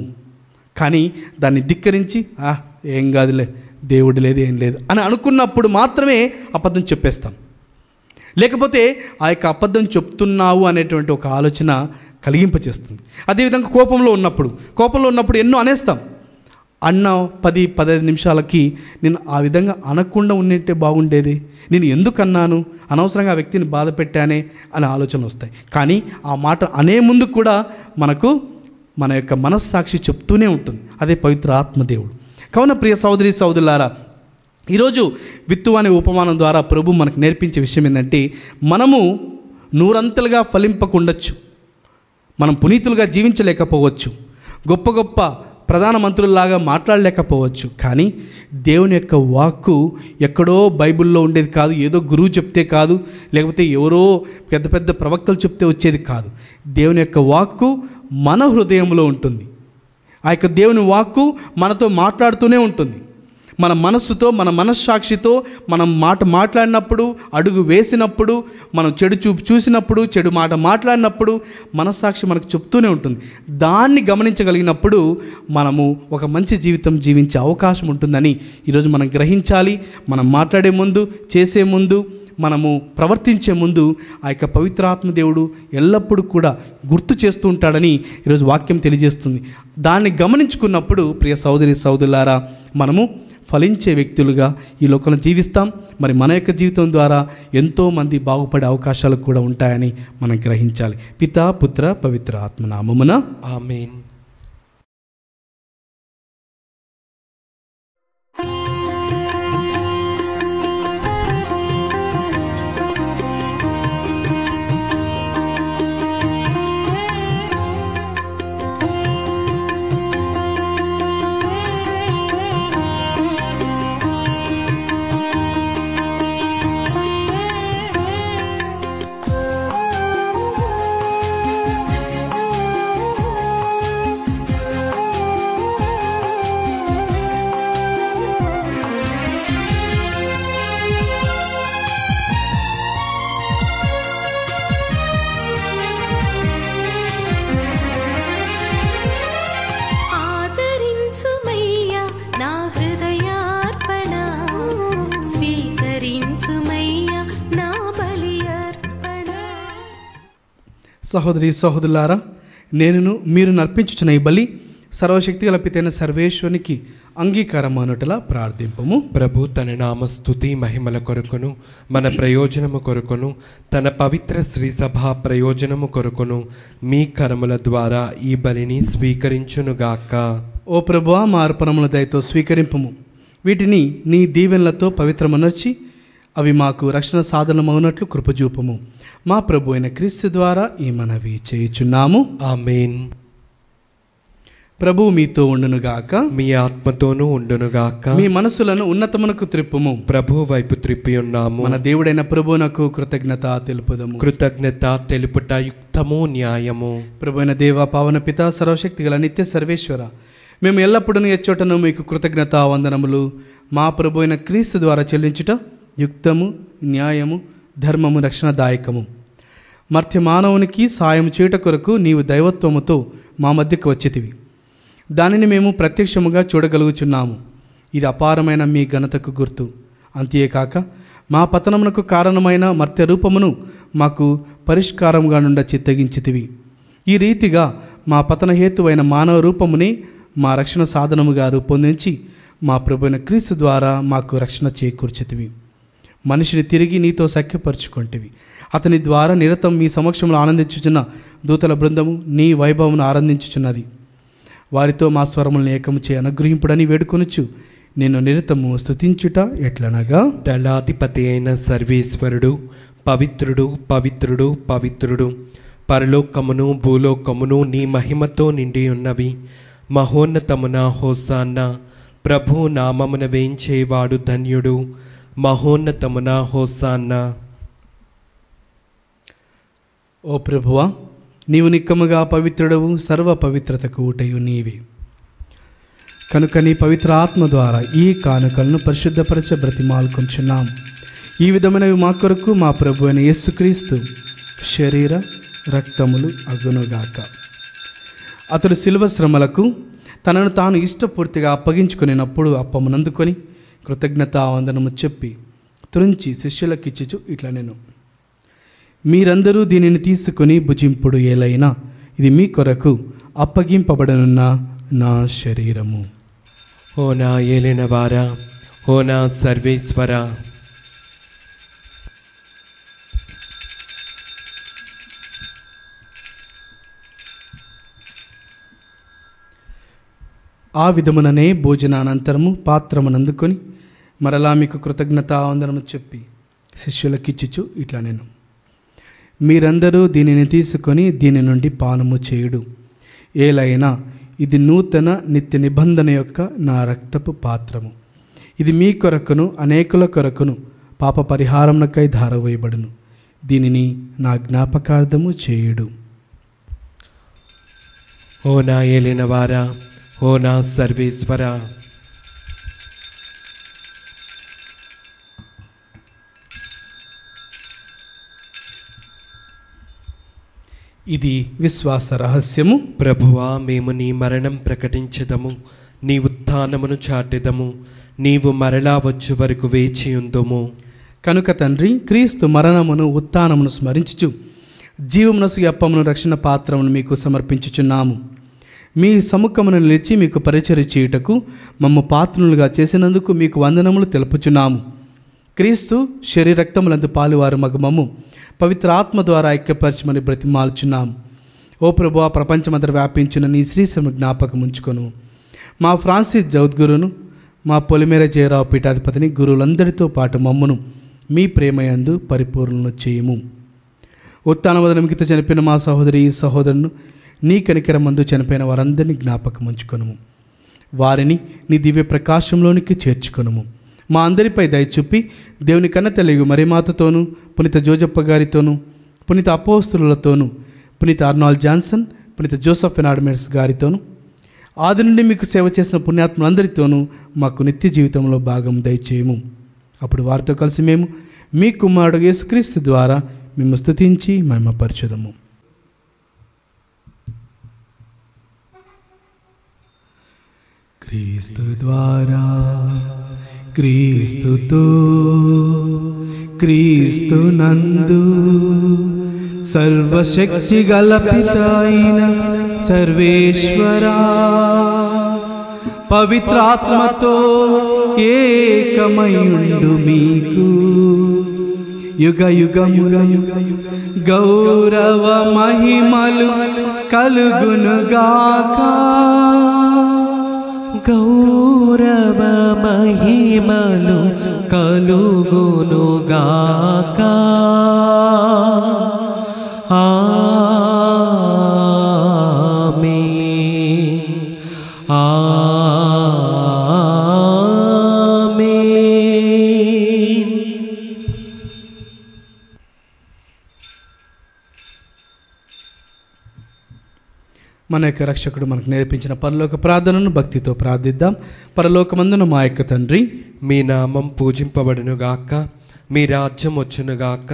కానీ దాన్ని ధిక్కరించి ఏం కాదులే, దేవుడు లేదు, ఏం లేదు అని అనుకున్నప్పుడు మాత్రమే అబద్ధం చెప్పేస్తాం. లేకపోతే ఆ యొక్క అబద్ధం చెప్తున్నావు అనేటువంటి ఒక ఆలోచన కలిగింపచేస్తుంది. అదేవిధంగా కోపంలో ఉన్నప్పుడు ఎన్నో అనేస్తాం. అన్న 10-15 నిమిషాలకి నేను ఆ విధంగా అనకుండా ఉన్నట్టే బాగుండేది, నేను ఎందుకు అన్నాను, అనవసరంగా ఆ వ్యక్తిని బాధ పెట్టానే అనే ఆలోచనలు వస్తాయి. కానీ ఆ మాట అనే ముందు కూడా మనకు మన యొక్క మనస్సాక్షి చెప్తూనే ఉంటుంది. అదే పవిత్ర ఆత్మదేవుడు. కావున ప్రియ సహోదరి సహోదరులారా, ఈరోజు విత్తు అనే ఉపమానం ద్వారా ప్రభు మనకు నేర్పించే విషయం ఏంటంటే, మనము నూరంతలుగా ఫలింపకుండొచ్చు, మనం పునీతులుగా జీవించలేకపోవచ్చు, గొప్ప గొప్ప ప్రధానమంత్రుల్లాగా మాట్లాడలేకపోవచ్చు. కానీ దేవుని యొక్క వాక్కు ఎక్కడో బైబిల్లో ఉండేది కాదు, ఏదో గురువు చెప్తే కాదు, లేకపోతే ఎవరో పెద్ద పెద్ద ప్రవక్తలు చెప్తే వచ్చేది కాదు. దేవుని యొక్క వాక్కు మన హృదయంలో ఉంటుంది. ఆ యొక్క దేవుని వాక్కు మనతో మాట్లాడుతూనే ఉంటుంది. మన మనస్సుతో, మన మనస్సాక్షితో మనం మాట్లాడినప్పుడు, అడుగు వేసినప్పుడు, మనం చెడు చూసినప్పుడు, చెడు మాట మాట్లాడినప్పుడు మనస్సాక్షి మనకు చెప్తూనే ఉంటుంది. దాన్ని గమనించగలిగినప్పుడు మనము ఒక మంచి జీవితం జీవించే అవకాశం ఉంటుందని ఈరోజు మనం గ్రహించాలి. మనం మాట్లాడే ముందు, చేసే ముందు, మనము ప్రవర్తించే ముందు ఆ యొక్క పవిత్రాత్మ దేవుడు ఎల్లప్పుడూ కూడా గుర్తు చేస్తూ ఉంటాడని ఈరోజు వాక్యం తెలియజేస్తుంది. దాన్ని గమనించుకున్నప్పుడు ప్రియ సహోదరి సహోదరులారా, మనము ఫలించే వ్యక్తులుగా ఈ లోకంలో జీవిస్తాం. మరి మన యొక్క జీవితం ద్వారా ఎంతోమంది బాగుపడే అవకాశాలు కూడా ఉంటాయని మనం గ్రహించాలి. పితా, పుత్ర, పవిత్ర ఆత్మ నామమున ఆమేన్. సహోదరి సహోదరులారా, నేనును మీరు నర్పించుచున్న ఈ బలి సర్వశక్తి గల పితైన సర్వేశ్వరునికి అంగీకారం అనుటలా ప్రార్థింపము. ప్రభు తన నామస్తుతి మహిమల కొరకును, మన ప్రయోజనము కొరకును, తన పవిత్ర శ్రీ సభ ప్రయోజనము కొరకును మీ కరముల ద్వారా ఈ బలిని స్వీకరించునుగాక. ఓ ప్రభువా, మా అర్పణముల దయతో స్వీకరింపము. వీటిని నీ దీవెనలతో పవిత్రమనర్చి అవి మాకు రక్షణ సాధనమవునట్లు కృపజూపము. మా ప్రభు అయిన క్రీస్తు ద్వారా ఈ మనవి చేయుచున్నాము. ఆమేన్. ప్రభువు మీతో ఉండునుగాక. మీ ఆత్మతోనూ ఉండునుగాక. మీ మనసులను ఉన్నతమునకు త్రిప్పుము. ప్రభు వైపు త్రిప్పి ఉన్నాము. మన దేవుడైన ప్రభువునకు కృతజ్ఞత తెలుపుదము. కృతజ్ఞత తెలుపుట యుక్తము, న్యాయము. ప్రభువైన దేవ, పావన పిత, సర్వశక్తి గల నిత్య సర్వేశ్వర, మేము ఎల్లప్పుడూ ఎచ్చోటను మీకు కృతజ్ఞత వందనములు మా ప్రభువైన క్రీస్తు ద్వారా చెల్లించుట యుక్తము, న్యాయము, ధర్మము, రక్షణదాయకము. మర్త్య మానవునికి సాయం చేయుట కొరకు నీవు దైవత్వముతో మా మధ్యకు వచ్చితివి. దానిని మేము ప్రత్యక్షముగా చూడగలుగుచున్నాము. ఇది అపారమైన మీ ఘనతకు గుర్తు. అంతేకాక మా పతనమునకు కారణమైన మర్త్య రూపమును మాకు పరిష్కారముగా నుండి చిత్తగించితివి. ఈ రీతిగా మా పతన హేతువైన మానవ రూపముని మా రక్షణ సాధనముగా రూపొందించి మా ప్రభువైన క్రీస్తు ద్వారా మాకు రక్షణ చేకూర్చితివి. మనిషిని తిరిగి నీతో సఖ్యపరుచుకొంటివి. అతని ద్వారా నిరతం మీ సమక్షంలో ఆనందించుచున్న దూతల బృందము నీ వైభవమును ఆనందించుచున్నది. వారితో మా స్వరములను ఏకము చే అనుగ్రహింపుడని వేడుకొనుచు నిన్ను నిరతము స్తుతించుట ఎట్లనగా, దళాధిపతి అయిన సర్వేశ్వరుడు పవిత్రుడు, పవిత్రుడు, పవిత్రుడు. పరలోకమును భూలోకమును నీ మహిమతో నిండి ఉన్నవి. మహోన్నతమున హోసాన్న. ప్రభు నామమున వేంచేవాడు ధన్యుడు. మహోన్నతమున హోసాన్న. ఓ ప్రభువా, నీవు నిక్కముగా పవిత్రుడవు, సర్వ పవిత్రతకు ఊటయు నీవే. కనుక నీ పవిత్ర ఆత్మ ద్వారా ఈ కానుకలను పరిశుద్ధపరచ బ్రతిమాలుకొంచున్నాం. ఈ విధమైనవి మా కొరకు మా ప్రభు అయిన యేసుక్రీస్తు శరీర రక్తములు అగునుగాక. అతడు శిలువ శ్రమలకు తనను తాను ఇష్టపూర్తిగా అప్పగించుకునేటప్పుడు అప్పమునందుకొని కృతజ్ఞతావందనము చెప్పి త్రుంచి శిష్యులకిచ్చుచు ఇట్లా నేను, మీరందరూ దీనిని తీసుకుని భుజింపుడు, ఏలైనా ఇది మీ కొరకు అప్పగింపబడనున్న నా శరీరము. ఓ నా ఏలినవారా, ఓ నా సర్వేశ్వర, ఆ విధముననే భోజనానంతరము పాత్రమునందుకొని మరలా మీకు కృతజ్ఞతావందనము చెప్పి శిష్యులకిచ్చుచు ఇట్లా నేను, మీరందరూ దీనిని తీసుకొని దీని నుండి పానము చేయుడు, ఏలైనా ఇది నూతన నిత్య నిబంధన యొక్క నా రక్తపు పాత్రము. ఇది మీ కొరకును అనేకుల కొరకును పాప పరిహారమునకై ధారవేయబడును. దీనిని నా జ్ఞాపకార్థము చేయుడు. ఓ నా ఏలినవారా, ఓ నా సర్వేశ్వర, ఇది విశ్వాస రహస్యము. ప్రభువా, మేము నీ మరణం ప్రకటించదము, నీ ఉత్థానమును చాటెదము. నీవు మరలా వచ్చు వరకు వేచియుందుము. కనుక తండ్రి, క్రీస్తు మరణమును ఉత్థానమును స్మరించుచు జీవమునసు అప్పమును రక్షణ పాత్రమును మీకు సమర్పించుచున్నాము. మీ సముఖమును నిలిచి మీకు పరిచర్య చేయుటకు మమ్ము పాత్రులుగా చేసినందుకు మీకు వందనములు తెలుపుచున్నాము. క్రీస్తు శరీరక్తములందు పాలువారు మగు మమ్ము పవిత్ర ఆత్మ ద్వారా ఐక్యపరచమని బ్రతిమాలుచున్నాము. ఓ ప్రభువా, ప్రపంచమంతటా వ్యాపించిన నీ శ్రీశ్రమ జ్ఞాపకం ఉంచుకొను. మా ఫ్రాన్సిస్ జౌద్గురును, మా పొలిమేర జయరావు పీఠాధిపతిని, గురువులందరితో పాటు మమ్మును మీ ప్రేమయందు పరిపూర్ణను చేయము. ఉత్థానవదన మిగతా చనిపోయిన మా సహోదరి సహోదరును, నీ కనికరమందు చనిపోయిన వారందరినీ జ్ఞాపకం ఉంచుకొనుము. వారిని నీ దివ్య ప్రకాశంలోనికి చేర్చుకొనుము. మా అందరిపై దయచూపి దేవుని కన్నతల్లి మరిమాతతోనూ, పునీత జోజప్ప గారితోనూ, పునీత అపోస్తులతోనూ, పునీత ఆర్నాల్డ్ జాన్సన్, పునీత జోసెఫ్ ఎనాడ్మెర్స్ గారితోనూ, ఆది నుండి మీకు సేవ చేసిన పుణ్యాత్ములందరితోనూ మాకు నిత్య జీవితంలో భాగం దయచేయము. అప్పుడు వారితో కలిసి మేము మీ కుమారుడు యేసుక్రీస్తు ద్వారా మేము స్తుతించి మహిమపరచుదము. క్రీస్తు ద్వారా, క్రీస్తుతో, క్రీస్తు నందు సర్వశక్తి గల పిత అయిన సర్వేశ్వరా, పవిత్రాత్మతో ఏకమయుండు మీకు యుగ యుగములు గౌరవ మహిమలు కలుగునుగాక. గౌరవ మహిమలు కలుగునుగాక. ఆమేన్. మన యొక్క రక్షకుడు మనకు నేర్పించిన పరలోక ప్రార్థనను భక్తితో ప్రార్థిద్దాం. పరలోకమందున మా యొక్క తండ్రి, మీ నామం పూజింపబడునుగాక, మీ రాజ్యం వచ్చునుగాక,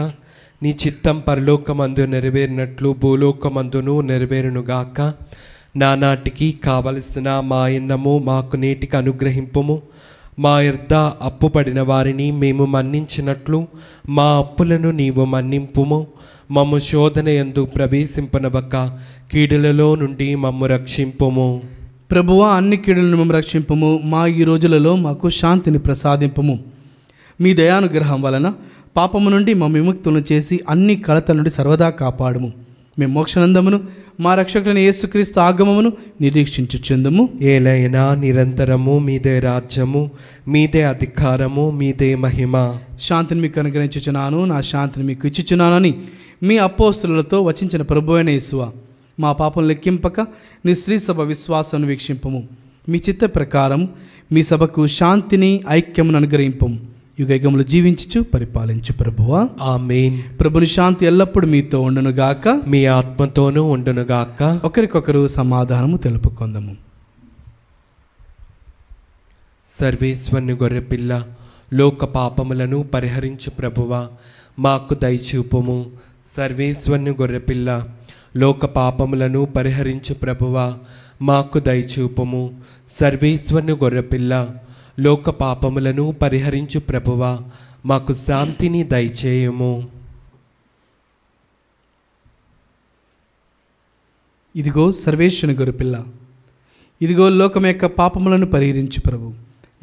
నీ చిత్తం పరలోకమందు నెరవేరినట్లు భూలోకమందును నెరవేరునుగాక. నానాటికి కావలసిన మా అన్నము మాకు నేటికి అనుగ్రహింపుము. మా యొద్ద అప్పు పడిన వారిని మేము మన్నించినట్లు మా అప్పులను నీవు మన్నింపుము. మమ్ము శోధన యందు ప్రవేశింపనవక కీడులలో నుండి మమ్ము రక్షింపుము. ప్రభువా, అన్ని కీడులను మేము రక్షింపము. మా ఈ రోజులలో మాకు శాంతిని ప్రసాదింపము. మీ దయానుగ్రహం వలన పాపము నుండి మా విముక్తులను చేసి అన్ని కలతల నుండి సర్వదా కాపాడుము. మేము మోక్షనందమును మా రక్షకులైన యేసుక్రీస్తు ఆగమమును నిరీక్షించుచుందుము. ఏలైనా నిరంతరము మీదే రాజ్యము, మీదే అధికారము, మీదే మహిమ. శాంతిని మీకు అనుగ్రహించుచున్నాను, నా శాంతిని మీకు ఇచ్చుచున్నానని మీ అపోస్తులతో వచించిన ప్రభువైన యేసువా, మా పాపం లెక్కింపక నీ స్త్రీ సభ విశ్వాసం వీక్షింపము. మీ చిత్త ప్రకారం మీ సభకు శాంతిని ఐక్యమును అనుగ్రహింపము. యుగయుగములు జీవించుచు పరిపాలించు ప్రభువా. ఆమేన్. ప్రభుని శాంతి ఎల్లప్పుడు మీతో ఉండునుగాక, మీ ఆత్మతోనూ ఉండునుగాక. ఒకరికొకరు సమాధానము తెలుపుకొందము. సర్వేశ్వరుని గొర్రెపిల్ల, లోక పాపములను పరిహరించు ప్రభువా, మాకు దయచూపుము. సర్వేశ్వరుని గొర్రెపిల్ల, లోక పాపములను పరిహరించు ప్రభువా, మాకు దయచూపుము. సర్వేశ్వరుని గొర్రెపిల్ల, లోక పాపములను పరిహరించు ప్రభువా, మాకు శాంతిని దయచేయము. ఇదిగో సర్వేశ్వరుని గొర్రెపిల్ల, ఇదిగో లోకం యొక్క పాపములను పరిహరించు ప్రభు.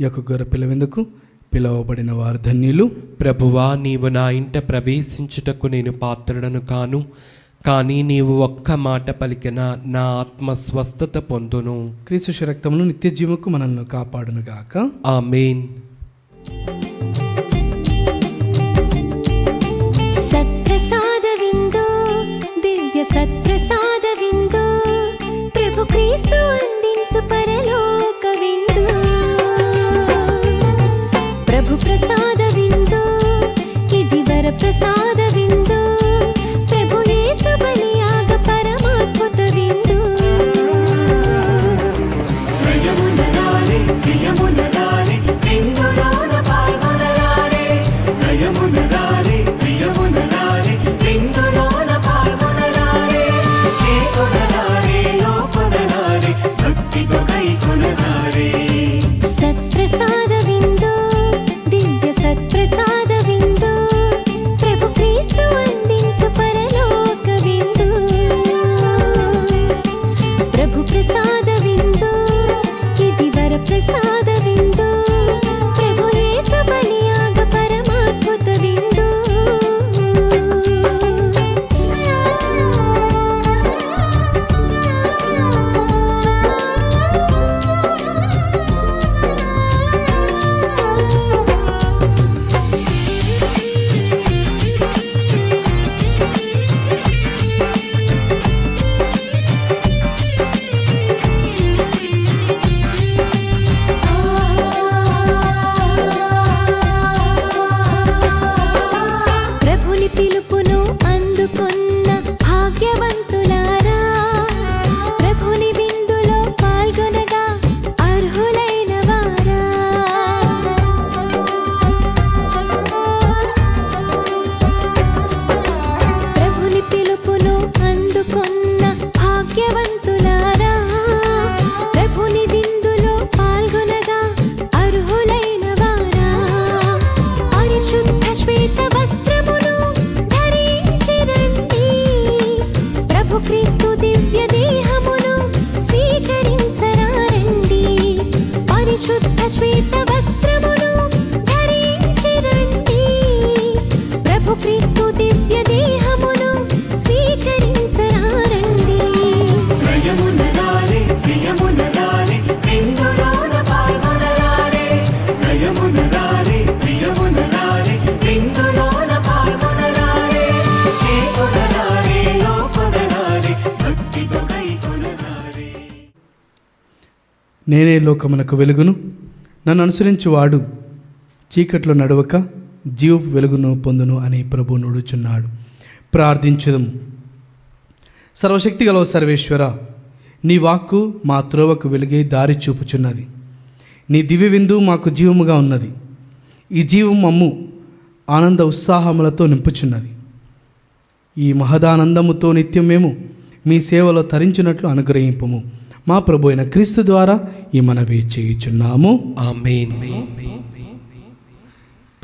ఈ యొక్క గొర్రెపిల్ల వెందుకు పిలువబడిన వారు ధన్యులు. ప్రభువా, నీవు నా ఇంట ప్రవేశించుటకు నేను పాత్రుడను కాను, కానీ నీవు ఒక్క మాట పలికిన నా ఆత్మ స్వస్థత పొందును. క్రీస్తు రక్తమును నిత్య జీవకు మనల్ని కాపాడునుగాక. ఆమేన్. సత్ప్రసాదవిందో, దివ్య సత్ప్రసాదవిందో, ప్రభు క్రీస్తు అందించు పరలోక విందు. ప్రభు ప్రసాదవిందో, ఇది వర ప్రసాదవిందో, ప్రభు యేసు బలియాగ పరమాద్భుత విందు. నయమునరారే, ప్రియమునరారే, విందులోన పాల్గొనరారే. నయమునరారే, ప్రియమునరారే, విందులోన పాల్గొనరారే. చేకొనరారే, లోకొనరారే, భక్తితో కైకొనరారే. సత్ప్రసాదవిందో, దివ్య సత్ప్రసాదవిందో, ప్రభు క్రీస్తు అందించు పరలోక విందు. ప్రభు ప్రసాదవిందో, ఇది వర ప్రసాదవిందో, ప్రభు యేసు బలియాగ పరమాద్భుత విందు. ప్రభుని పిలుపును అందుకొన్న భాగ్యవంతులారా, ప్రభుని విందులో పాల్గొనగా అర్హులైన వారా. ప్రభుని పిలుపును అందుకొన్న భాగ్యవంతులారా, ప్రభుని విందులో పాల్గొనగా అర్హులైన వారా. పరిశుద్ధ శ్వేత వస్త్రమును ధరించి రండి, ప్రభు క్రీస్తు దివ్య దేహమును స్వీకరించరారండి. పరిశుద్ధ శ్వేత వస్త్రమును ధరించి రండి, ప్రభు క్రీస్తు దివ్య దేహమును స్వీకరించరారండి. నయమునరారే, ప్రియమునరారే, విందులోన పాల్గొనరారే. నయమునరారే, ప్రియమునరారే, విందులోన పాల్గొనరారే. చేకొనరారే, లోకొనరారే, భక్తితో కైకొనరారే. నేనే లోకమునకు వెలుగును, నన్ను అనుసరించువాడు చీకట్లో నడవక జీవపు వెలుగును పొందును అని ప్రభు నుడుచున్నాడు. ప్రార్థించుదము. సర్వశక్తి గల సర్వేశ్వర, నీ వాక్కు మా త్రోవకు వెలుగై దారి చూపుచున్నది. నీ దివ్య విందు మాకు జీవముగా ఉన్నది. ఈ జీవం మమ్ము ఆనంద ఉత్సాహములతో నింపుచున్నది. ఈ మహదానందముతో నిత్యం మేము మీ సేవలో తరించినట్లు అనుగ్రహింపము. మా ప్రభు అయిన క్రీస్తు ద్వారా ఈ మనవి చేయుచున్నాము. ఆమేన్.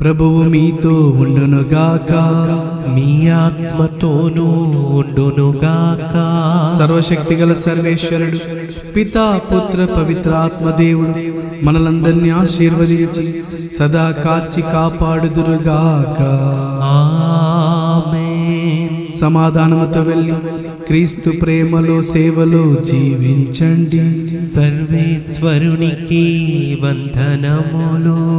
ప్రభువు మీతో ఉండునుగాక, మీ ఆత్మతోనూ ఉండునుగాక. సర్వశక్తిగల సర్వేశ్వరుడు పితా పుత్ర పవిత్ర ఆత్మదేవుడు మనలందరినీ ఆశీర్వదించి సదా కాచి కాపాడుదురుగాక. ఆమేన్. సమాధానముతో వెళ్ళి క్రీస్తు ప్రేమలో సేవలో జీవించండి. సర్వేశ్వరునికి వందనములు.